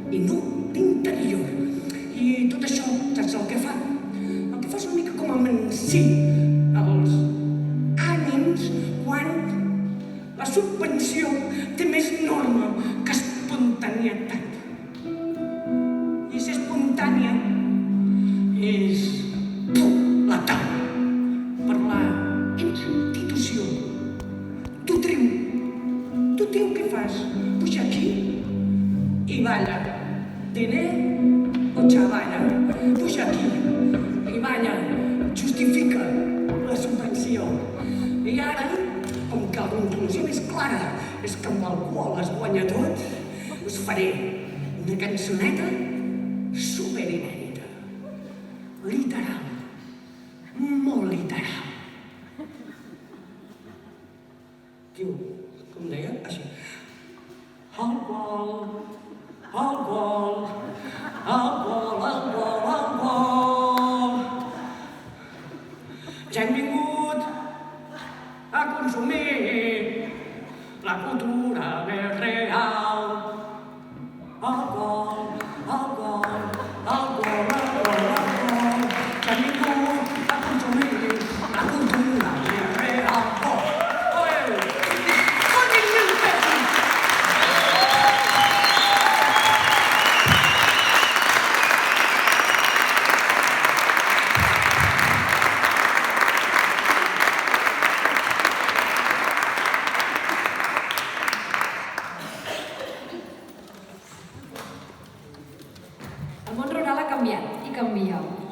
i no l'interior. I tot això, saps el que fa? El que fa és una mica com amansir els ànims quan la subvenció té més norma que espontanietat. I ser espontània és letal per la institució. Tu triu què fas? Puja aquí i balla. Diner o xavala. Puja aquí i balla. Justifica la subvenció. I ara, com que la conclusió més clara és que amb l'alcohol es guanya tot, us faré una cançoneta superinèdita. Literal. Molt literal. Diu, com deia? Així. Alcohol, alcohol, alcohol, alcohol, alcohol. Ja hem vingut a consumir la cultura més real. Alcohol, alcohol, alcohol, alcohol, alcohol. Ja hem vingut a consumir la cultura més real.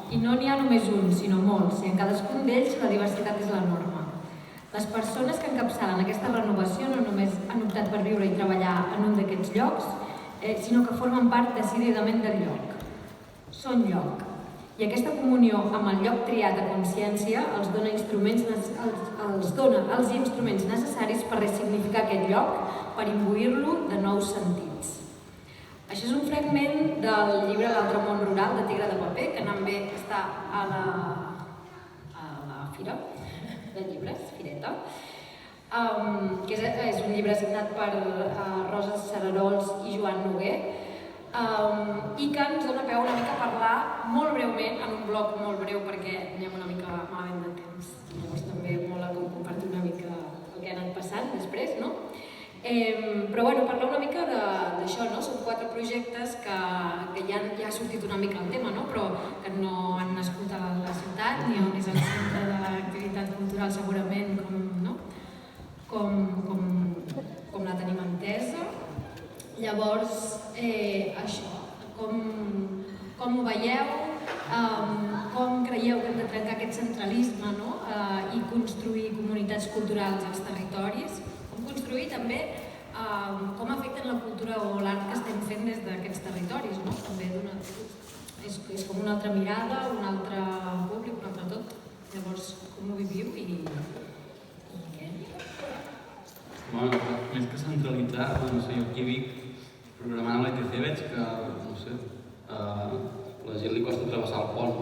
I no n'hi ha només un, sinó molts, i en cadascun d'ells la diversitat és la norma. Les persones que encapçalen aquesta renovació no només han optat per viure i treballar en un d'aquests llocs, sinó que formen part decididament del lloc. Són lloc. I aquesta comunió amb el lloc triat a consciència els dona els instruments necessaris per ressignificar aquest lloc, per imbuir-lo de nous sentits. Això és un fragment del llibre L'altre món rural de Tigre de Paper, que anant bé està a la fira de llibres, Fireta, que és un llibre signat per Rosa Cerarols i Joan Noguer, i que ens dona peu una mica a parlar molt breument, en un bloc molt breu perquè anem una mica malament de temps. Llavors també mola compartir una mica el que ha anat passant després, no? Però bueno, parlar una mica d'això, no? Són 4 projectes que ja ha sortit una mica el tema, no? Però que no han nascut a la ciutat ni on és el centre de l'activitat cultural segurament com la tenim entesa. Llavors, això, com ho veieu, com creieu que hem de trencar aquest centralisme, no? I construir comunitats culturals als territoris, construir també com afecten la cultura o l'art que estem fent des d'aquests territoris, no? També és com una altra mirada, un altre públic, un altre tot. Llavors, com ho viviu i què? Bueno, més que centralitzar, no sé, jo aquí a Vic, programant a l'ETC veig que, no sé, la gent li costa travessar el pont.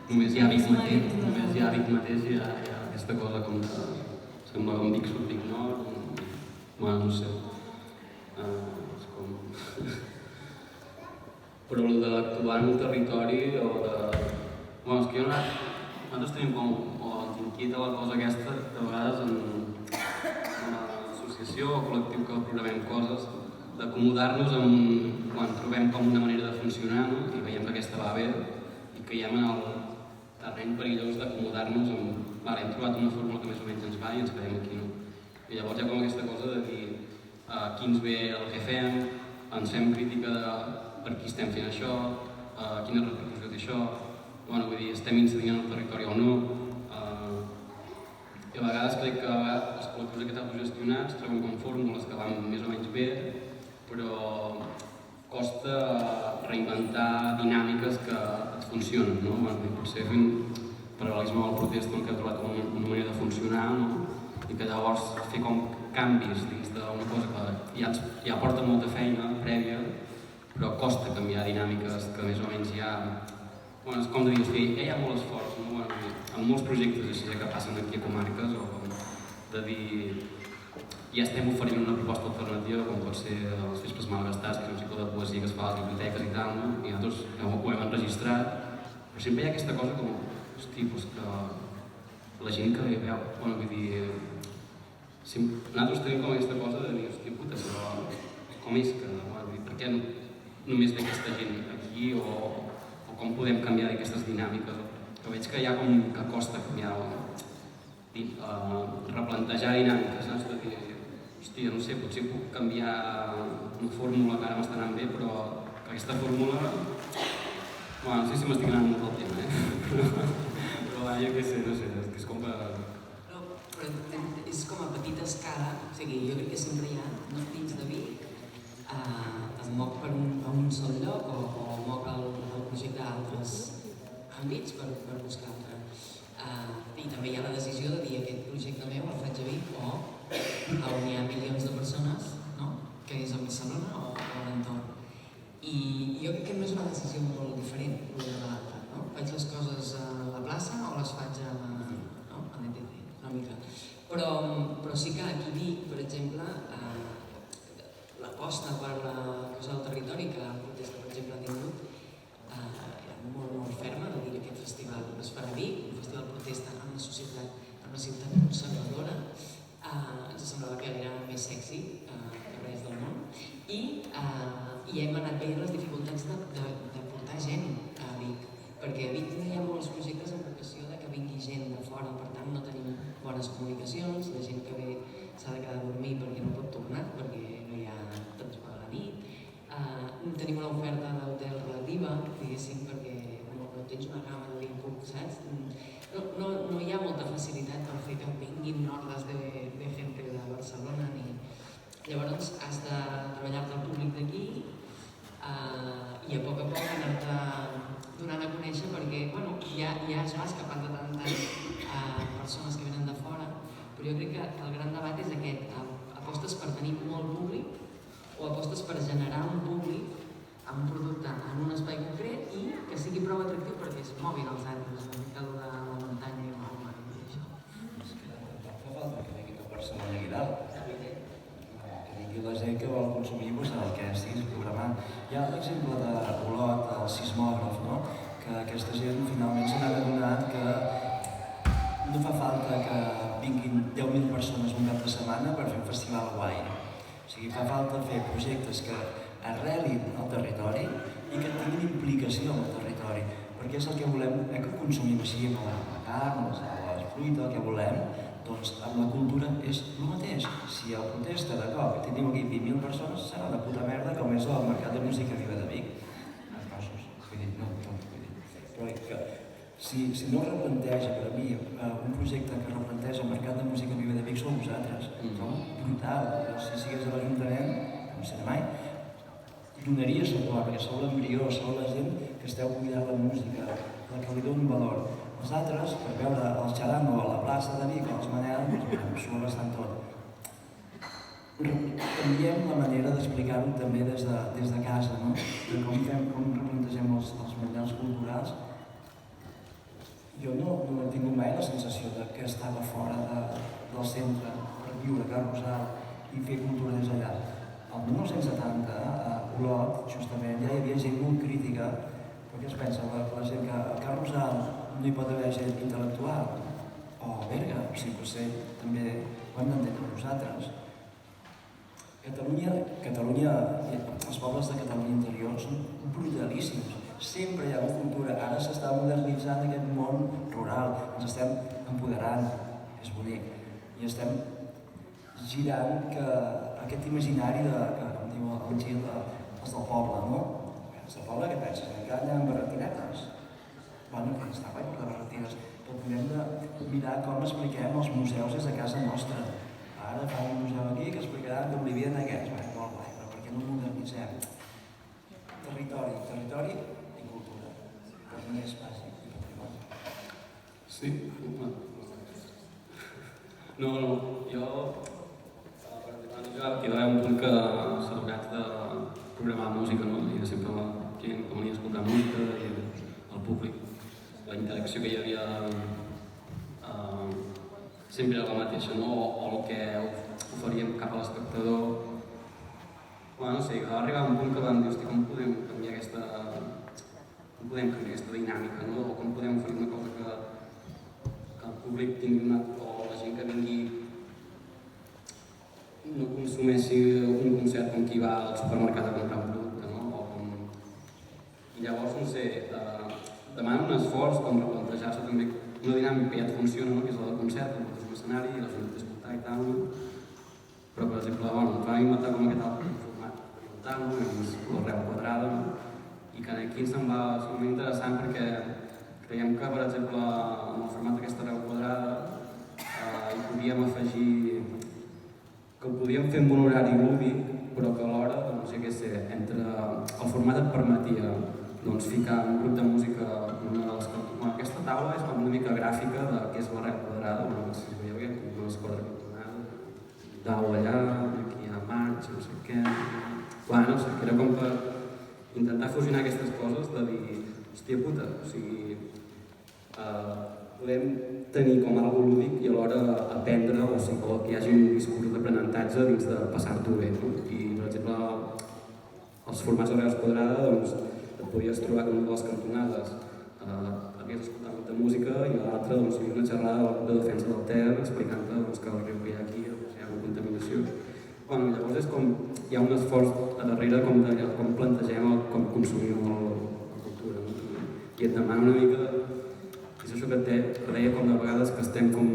Només hi ha Vic mateix, hi ha aquesta cosa com de... Sembla com Vic Sud, Vic Nord, bueno, no sé, és com... però el d'actuar en el territori o de... Bueno, és que nosaltres tenim com... o ens inquieta la cosa aquesta, de vegades en una associació o col·lectiu que programem coses, d'acomodar-nos quan trobem com una manera de funcionar, no? I veiem que aquesta va bé i caiem en el terreny perillós d'acomodar-nos amb... Vale, hem trobat una fórmula que més o menys ens va i ens quedem aquí, no? I llavors hi ha com aquesta cosa de dir qui ens ve el que fem, ens fem crítica de per qui estem fent això, quina repercussió té això, bueno, vull dir, estem incidint en el territori o no. I a vegades crec que els col·lectius aquests autogestionats troben com fórmules que van més o menys bé, però costa reinventar dinàmiques que et funcionen, no? Bueno, potser fent paral·lelisme al protest que ha trobat una manera de funcionar, no? I que llavors fer com canvis dins d'una cosa que ja porta molta feina prèvia, però costa canviar dinàmiques que més o menys ja... Bueno, és com de dir, hosti, hi ha molt esforç, no? Bueno, en molts projectes així que passen aquí a comarques, o de dir... Ja estem oferint una proposta alternativa, com pot ser els Vespres Malgastats, que és un cicle de poesia que es fa a les biblioteques i tal, no? I nosaltres ho hem enregistrat, però sempre hi ha aquesta cosa com, hosti, doncs que la gent que hi veu, bueno, vull dir... Nosaltres tenim com aquesta cosa de dir, hòstia puta, però com és que, bueno, per què només ve aquesta gent aquí o com podem canviar aquestes dinàmiques? Que veig que hi ha com que costa canviar, replantejar dinàmiques, saps? De dir, hòstia, no sé, potser puc canviar una fórmula que ara m'està anant bé, però que aquesta fórmula... Bueno, no sé si m'estic anant molt del tema, però jo què sé, no sé, és com que... Però és com a petita escala, o sigui, jo crec que sempre hi ha dins de Vic, es moc per un sol lloc o moc el projecte a altres àmbits per buscar altre. I també hi ha la decisió de dir aquest projecte meu el faig a Vic o on hi ha milions de persones, no? Que és a Barcelona o a l'entorn. I jo crec que no és una decisió molt diferent l'una de l'altra, no? Faig les coses a la plaça o les faig a l'ETC, una mica. Però sí que aquí Vic, per exemple, l'aposta per la cosa del territori que el protesta, per exemple, ha tingut era molt ferma de dir que aquest festival es farà a Vic, un festival protesta en una ciutat conservadora. Ens semblava que era més sexy que res del món i hem anat veient les dificultats de portar gent a Vic, perquè a Vic no hi ha molts projectes amb vocació de que vingui gent de fora, per tant no tenim bones comunicacions, la gent que ve s'ha de quedar a dormir perquè no pot tornar, perquè no hi ha transport a la nit. Tenim una oferta d'hotel relativa, diguéssim, perquè no tens una gamma de l'input, saps? No hi ha molta facilitat per fer que vinguin hordes de gent de Barcelona ni... Llavors has de treballar-te el públic d'aquí i a poc anar-te donant a conèixer perquè, bueno, ja es va escapant de tant en tant persones que venen de fora, però jo crec que el gran debat és aquest, apostes per tenir molt públic o apostes per generar un públic amb un producte en un espai concret i que sigui prou atractiu perquè es moguin els altres, una mica de la muntanya i el mar i això. Fa falta que vingui a Barcelona i dalt. Que vingui la gent que vol consumir el que estiguis programant. Hi ha l'exemple d'Olot, el sismògraf, no? Que aquesta gent finalment s'ha adonat que no fa falta que vinguin 10.000 persones un cap de setmana per fer un festival guai. O sigui, fa falta fer projectes que arrelin al territori i que tinguin implicació en el territori, perquè és el que volem, que consumim així amb la carn, la fruita, el que volem, doncs amb la cultura és el mateix. Si el protesta de cop tenim aquí 20.000 persones, serà una puta merda com és el Mercat de Música Viva de Vic. En casos, vull dir, no, però que si no replanteja per a mi un projecte que replanteja el Mercat de Música Viva de Vic sou vosaltres. Sou brutal. Si sigués a l'Ajuntament, no sé mai, donaria suport, perquè sou l'embrió, sou la gent que esteu cuidant la música, la que li dona un valor. Els altres, per veure el xarango a la plaça de Vic o els Manel, doncs s'ho bastant tot. Canviem la manera d'explicar-ho també des de casa, no? De com replantegem els models culturals. Jo no he tingut mai la sensació que estava fora del centre per viure a Can Rosal i fer cultura des d'allà. el 1970, a Olot, justament, ja hi havia gent molt crítica, perquè es pensa la gent que a Can Rosal no hi pot haver gent intel·lectual, o a Berga, sí, potser també ho hem d'entendre nosaltres. Catalunya, els pobles de Catalunya interior són brutalíssims. Sempre hi ha una cultura, ara s'està modernitzant aquest món rural, ens estem empoderant, és bonic, i estem girant que aquest imaginari com diu el Gil, els del poble, no? Els del poble què penses? Que encara anem amb barretinetes? Bueno, que està guai per les barretines, però hem de mirar com expliquem els museus des de casa nostra. Ara fan un museu aquí que explicaran com vivien aquests. Molt guai, però per què no modernitzem? Territori i cultura, per més bàsic i patrimoni. Sí, no, jo hi va haver un punt que s'ha tocat de programar música, no? I sempre la gent que venia a escoltar música i el públic, la interacció que hi havia sempre era la mateixa, no? O el que oferíem cap a l'espectador. Bueno, no sé, va arribar un punt que vam dir, hosti, com podem canviar aquesta dinàmica, no? O com podem oferir una cosa que el públic tingui o la gent que vingui no consumeixi un concert com qui va al supermercat a comprar un producte, no? I llavors, no sé, demana un esforç com replantejar-se també una dinàmica que ja et funciona, no? Que és la del concert, que portes un escenari i la gent pot escoltar i tal, no? Però, per exemple, ens vam inventar com aquest altre format experimental, no? L'arrel quadrada, no? I que aquí ens va ser molt interessant perquè creiem que, per exemple, en el format d'aquesta arrel quadrada hi podíem afegir que ho podíem fer amb un horari lúdic, però que alhora, doncs, el format et permetia ficar un grup de música en una de les cantonades. Aquesta taula és una mica gràfica de què és l'arrel quadrada, si veieu que hi ha unes quatre cantonades, dau allà, aquí hi ha maig, no sé què... No sé, que era com per intentar fusionar aquestes coses de dir, hòstia puta, o sigui, podem tenir com algo lúdic i alhora aprendre o que hi hagi un discurs d'aprenentatge dins de passar-t'ho bé. I, per exemple, els formats d'arrels quadrada, doncs, et podies trobar que una de les cantonades havies escoltat molta música i a l'altra hi havia una xerrada de defensa del Ter explicant-te que el riu que hi ha aquí hi ha una contaminació. Llavors és com hi ha un esforç a darrere com plantegem com consumim la cultura. I et demana una mica és això que deia com de vegades que estem com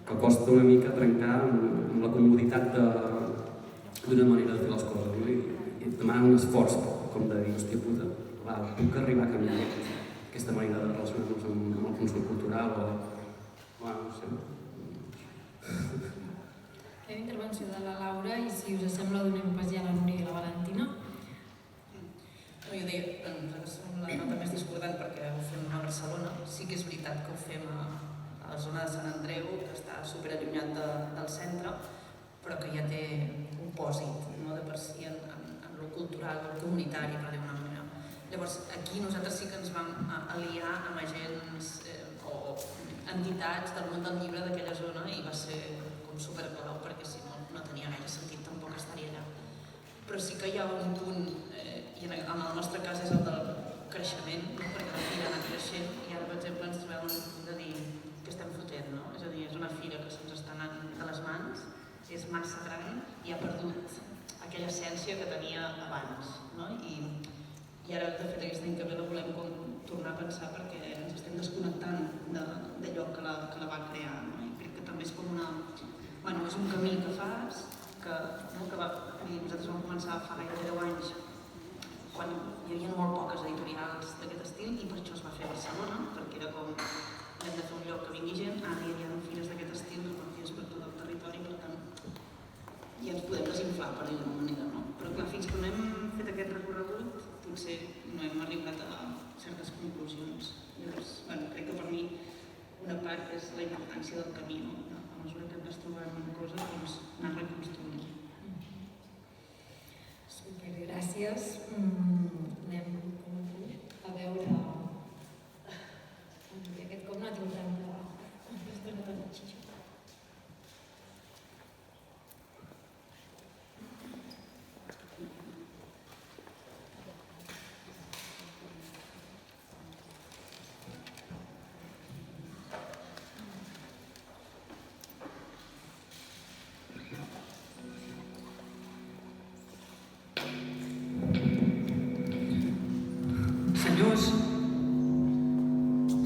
que costa una mica trencar amb la comoditat d'una manera de fer les coses, no? I et demana un esforç com de dir, hòstia puta, puc arribar a canviar aquesta manera de relacionar-nos amb el consum cultural o... no sé. Fem intervenció de la Laura i si us sembla donem pas ja a la Núria i la Valentina. Jo deia, nosaltres som la nota més discordant perquè ho fem a Barcelona. Sí que és veritat que ho fem a la zona de Sant Andreu, que està superallunyat del centre, però que ja té un pòsit, no? De per si en lo cultural, el comunitari, per dir-ho d'una manera. Llavors, aquí nosaltres sí que ens vam aliar amb agents o entitats del món del llibre d'aquella zona i va ser com superclau perquè si no tenia gaire sentit tampoc estar-hi allà. Però sí que hi ha un punt, i en el nostre cas és el del creixement, no? Perquè la fira anar creixent i ara, per exemple, ens trobem en un punt de dir que estem fotent, no? És a dir, és una fira que se'ns està anant de les mans, és massa gran i ha perdut aquella essència que tenia abans, no? I ara, de fet, aquest any que ve la volem tornar a pensar perquè ens estem desconnectant d'allò que la va crear, no? I crec que també és com és un camí que fas, nosaltres vam començar fa gairebé 10 anys quan hi havia molt poques editorials d'aquest estil i per això es va fer a Barcelona, perquè era com hem de fer un lloc que vingui gent, ara ja hi ha fires d'aquest estil repartides per tot el territori, per tant ja ens podem desinflar, per dir-ho d'una manera, no? Però clar, fins que no hem fet aquest recorregut potser no hem arribat a certes conclusions. Llavors, crec que per mi una part és la importància del camí, no? A mesura que ens trobem una cosa, doncs anar reconstruint. Super, gràcies. Anem a veure... Aquest cop no tinc tanta xitxa.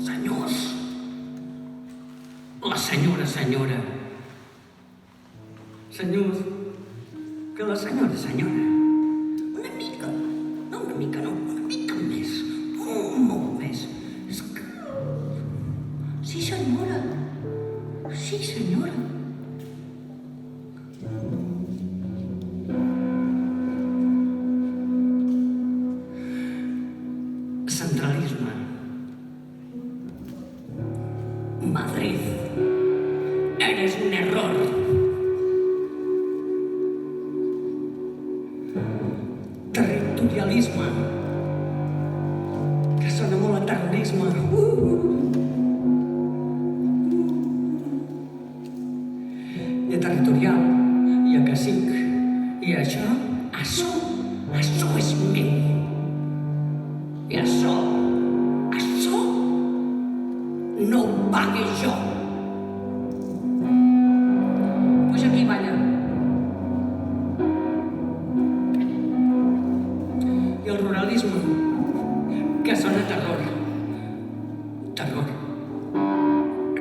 senyors, la senyora, senyors, que la senyora, una mica més, molt més. És que... Sí, senyora. Centralisme. Madrid. Eres un error. Territorialisme. Que sona molt a terrorisme. I a territorial, i a cacic. I això és meu. I això no ho pague jo. Puja aquí, balla. I el ruralisme, que sona terror.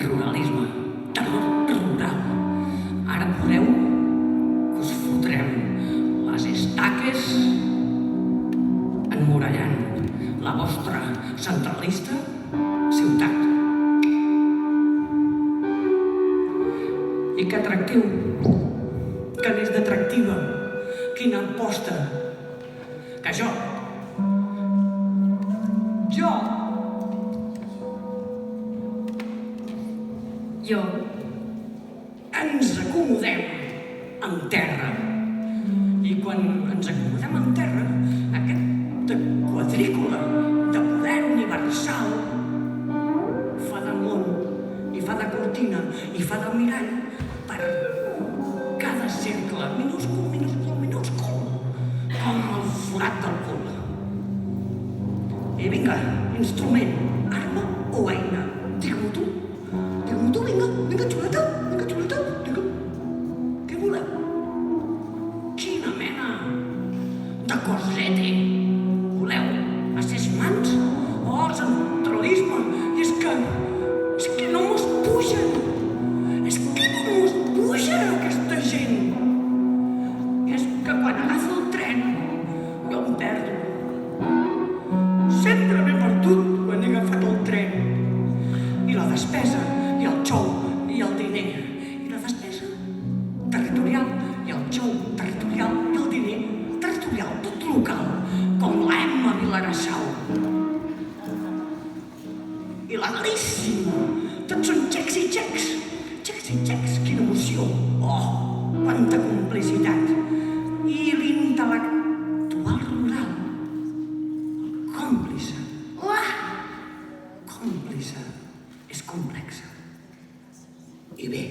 Ruralisme, terror rural. Ara veureu que us fotrem les estaques emmurallant la vostra centralista ciutat. I que atractiu, que n'és d'atractiva, quina aposta, que jo, ens acomodem en terra. I quan ens acomodem en terra, aquesta quadrícula de poder universal fa de món, i fa de cortina, i fa de mirall per cada cercle, minúscul, com el forat del cul. I vinga, instrument, arma o eina, digue-m'ho tu, vinga, xuleta, què voleu? Quina mena de cosete voleu? A ses mans? Oh, centralisme, i és que no mos pugen, aquesta gent. I és que quan agafo el tren, jo em perdo. Sempre m'he perdut quan he agafat el tren. I la despesa, i el xou, i el diner. I la despesa territorial, i el xou territorial, i el diner territorial, tot local, com l'Emma Vilarassau. I la Galíssima, tots són xecs i xecs, quina emoció, oh, quanta complicitat. I l'intel·lectual rural, còmplice, és complexa. I bé,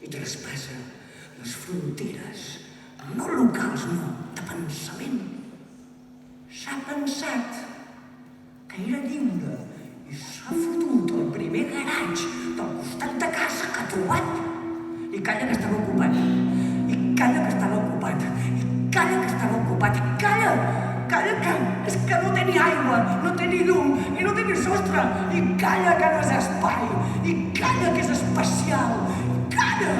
i traspassa les fronteres, no locals, no, de pensament. S'ha pensat que era lliure i s'ha fotut el primer garatge del costat de casa que ha trobat. I calla que estava ocupat. Calla que és que no té ni aigua, no té ni llum i no té ni sostre. I calla que no és espai. I calla que és espacial. I calla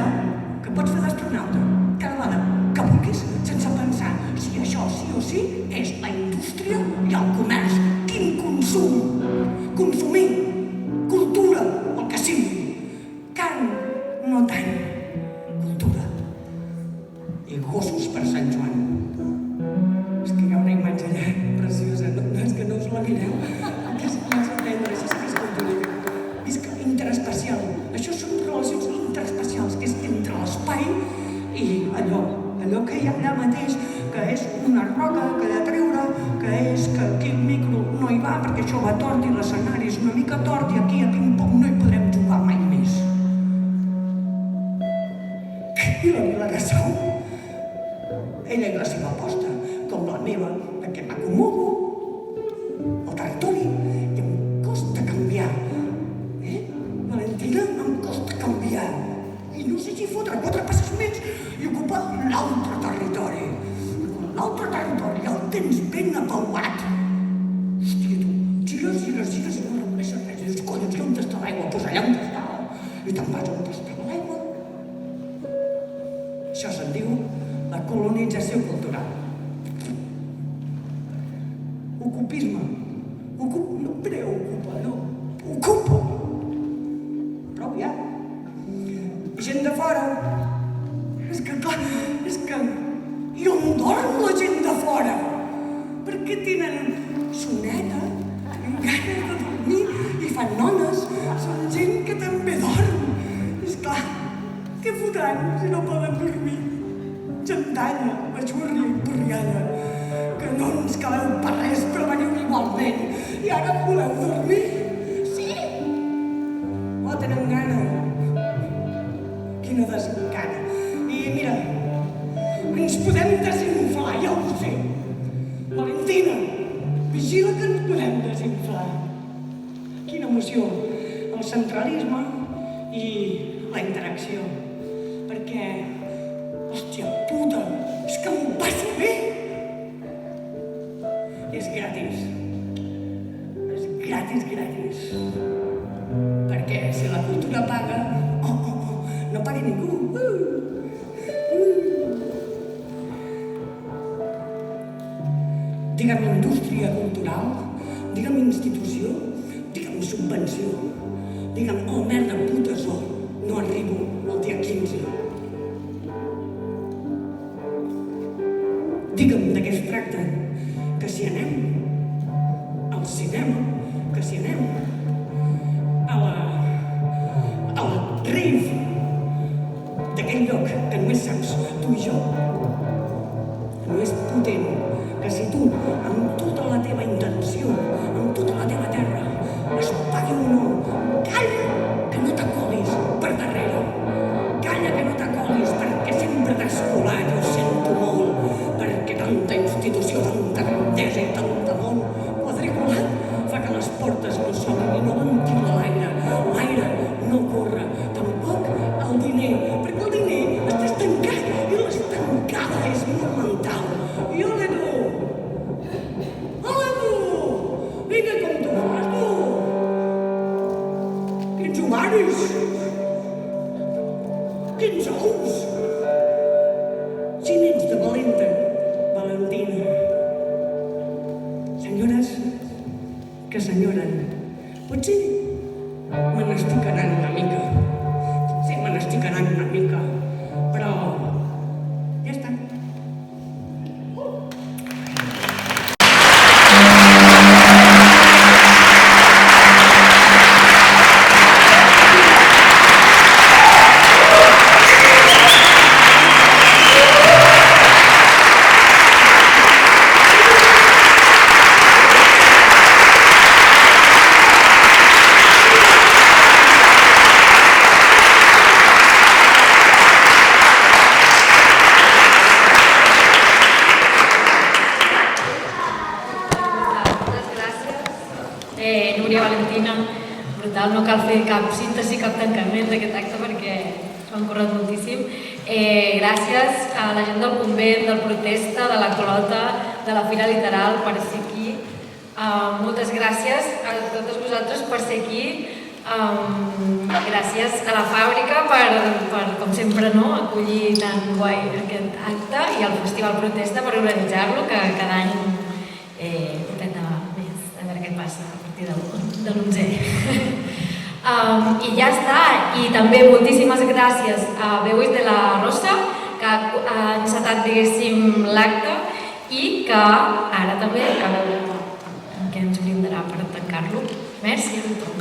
que pots fer d'astronauta cada vegada que vulguis sense pensar si això sí o sí és la indústria i el comerç. Quin consum? Consumir, cultura, el que sigui. Carn, no tant. Cultura. I gossos per Sant Joan. És que hi ha una imatge allà preciosa, no és que no us la mireu. Que és entendre, això sí que és cultura. Visc interespacial. Això són relacions interespacials, que és entre l'espai i allò que hi ha allà mateix, que és una roca que ha de treure, que és que aquí el micro no hi va perquè això va tort i l'escenari és una mica tort i aquí a ping-pong no hi podrem jugar mai més. I la Vilarassau, ella i la seva aposta, com la meva, perquè m'acomodo al territori i em costa canviar. Valentina, em costa canviar. I no sé si fotre 4 passes més i ocupar l'altre territori. L'altre territori el tens ben apauat. Hòstia, tu, te'n vas on està l'aigua. Això se'n diu la colonització cultural. Ocupisme. No preocupa, no. Ocupa. Prou ja. Gent de fora. És que clar, i on dorm la gent de fora? Perquè tenen soneta, tenen ganes de dormir i fan nones. Són gent que també dorm. És clar, què fotran si no poden dormir? Xandalla, baixurria i porrialla, que no ens caleu per res però veniu igualment. I ara voleu dormir? Sí? O tenen gana? Quina desencana. I mira, ens podem desinflar, ja ho sé. Valentina, vigila que ens podem desinflar. Quina emoció, el centralisme i la interacció. Perquè, hòstia puta, és que em passa bé. És gratis. És gratis. Perquè si la cultura paga, no pagui ningú. Digue'm indústria cultural, digue'm institució, digue'm subvenció, digue'm, oh merda, puta, no arribo el dia 15. Digue'm de què es tracta, que si anem al cinema, que si anem a la rave d'aquell lloc que només saps tu i jo, no és potent, que si tu, amb tota la teva intenció, amb tota la teva terra, es pagui o no, calla que no t'acolis per darrere, calla que no t'acolis perquè sempre t'has colat, ho sento molt, perquè tanta institució, tanta grandesa i tant món quadriculat fa que les portes no s'obrin i no ventila l'aire, l'aire no corre, tampoc el diner, perquè el diner està estancat i l'estancada és monumental. I ole tu! Vinga, com tu fas, tu! Quins ovaris! Quins ous! Si n'ets de valenta, Valentina. Senyores que s'enyoren, potser me n'estic anant una mica. Sí, me n'estic anant una mica, però ja està. No cal fer cap síntesi, cap tancament d'aquest acte perquè s'ho han currat moltíssim. Gràcies a la gent del convent, del Protesta, de la Clota, de la Fira Literal per ser aquí. Moltes gràcies a totes vosaltres per ser aquí. Gràcies a la fàbrica per com sempre, acollir tan guai aquest acte i al Festival Protesta per organitzar-lo, que cada any ho peta més. A veure què passa a partir de l'11è. I ja està, i també moltíssimes gràcies a Veues de la Rosa, que ha encetat, diguéssim, l'acte i que ara també a veure què ens brindarà per tancar-lo. Merci a tothom.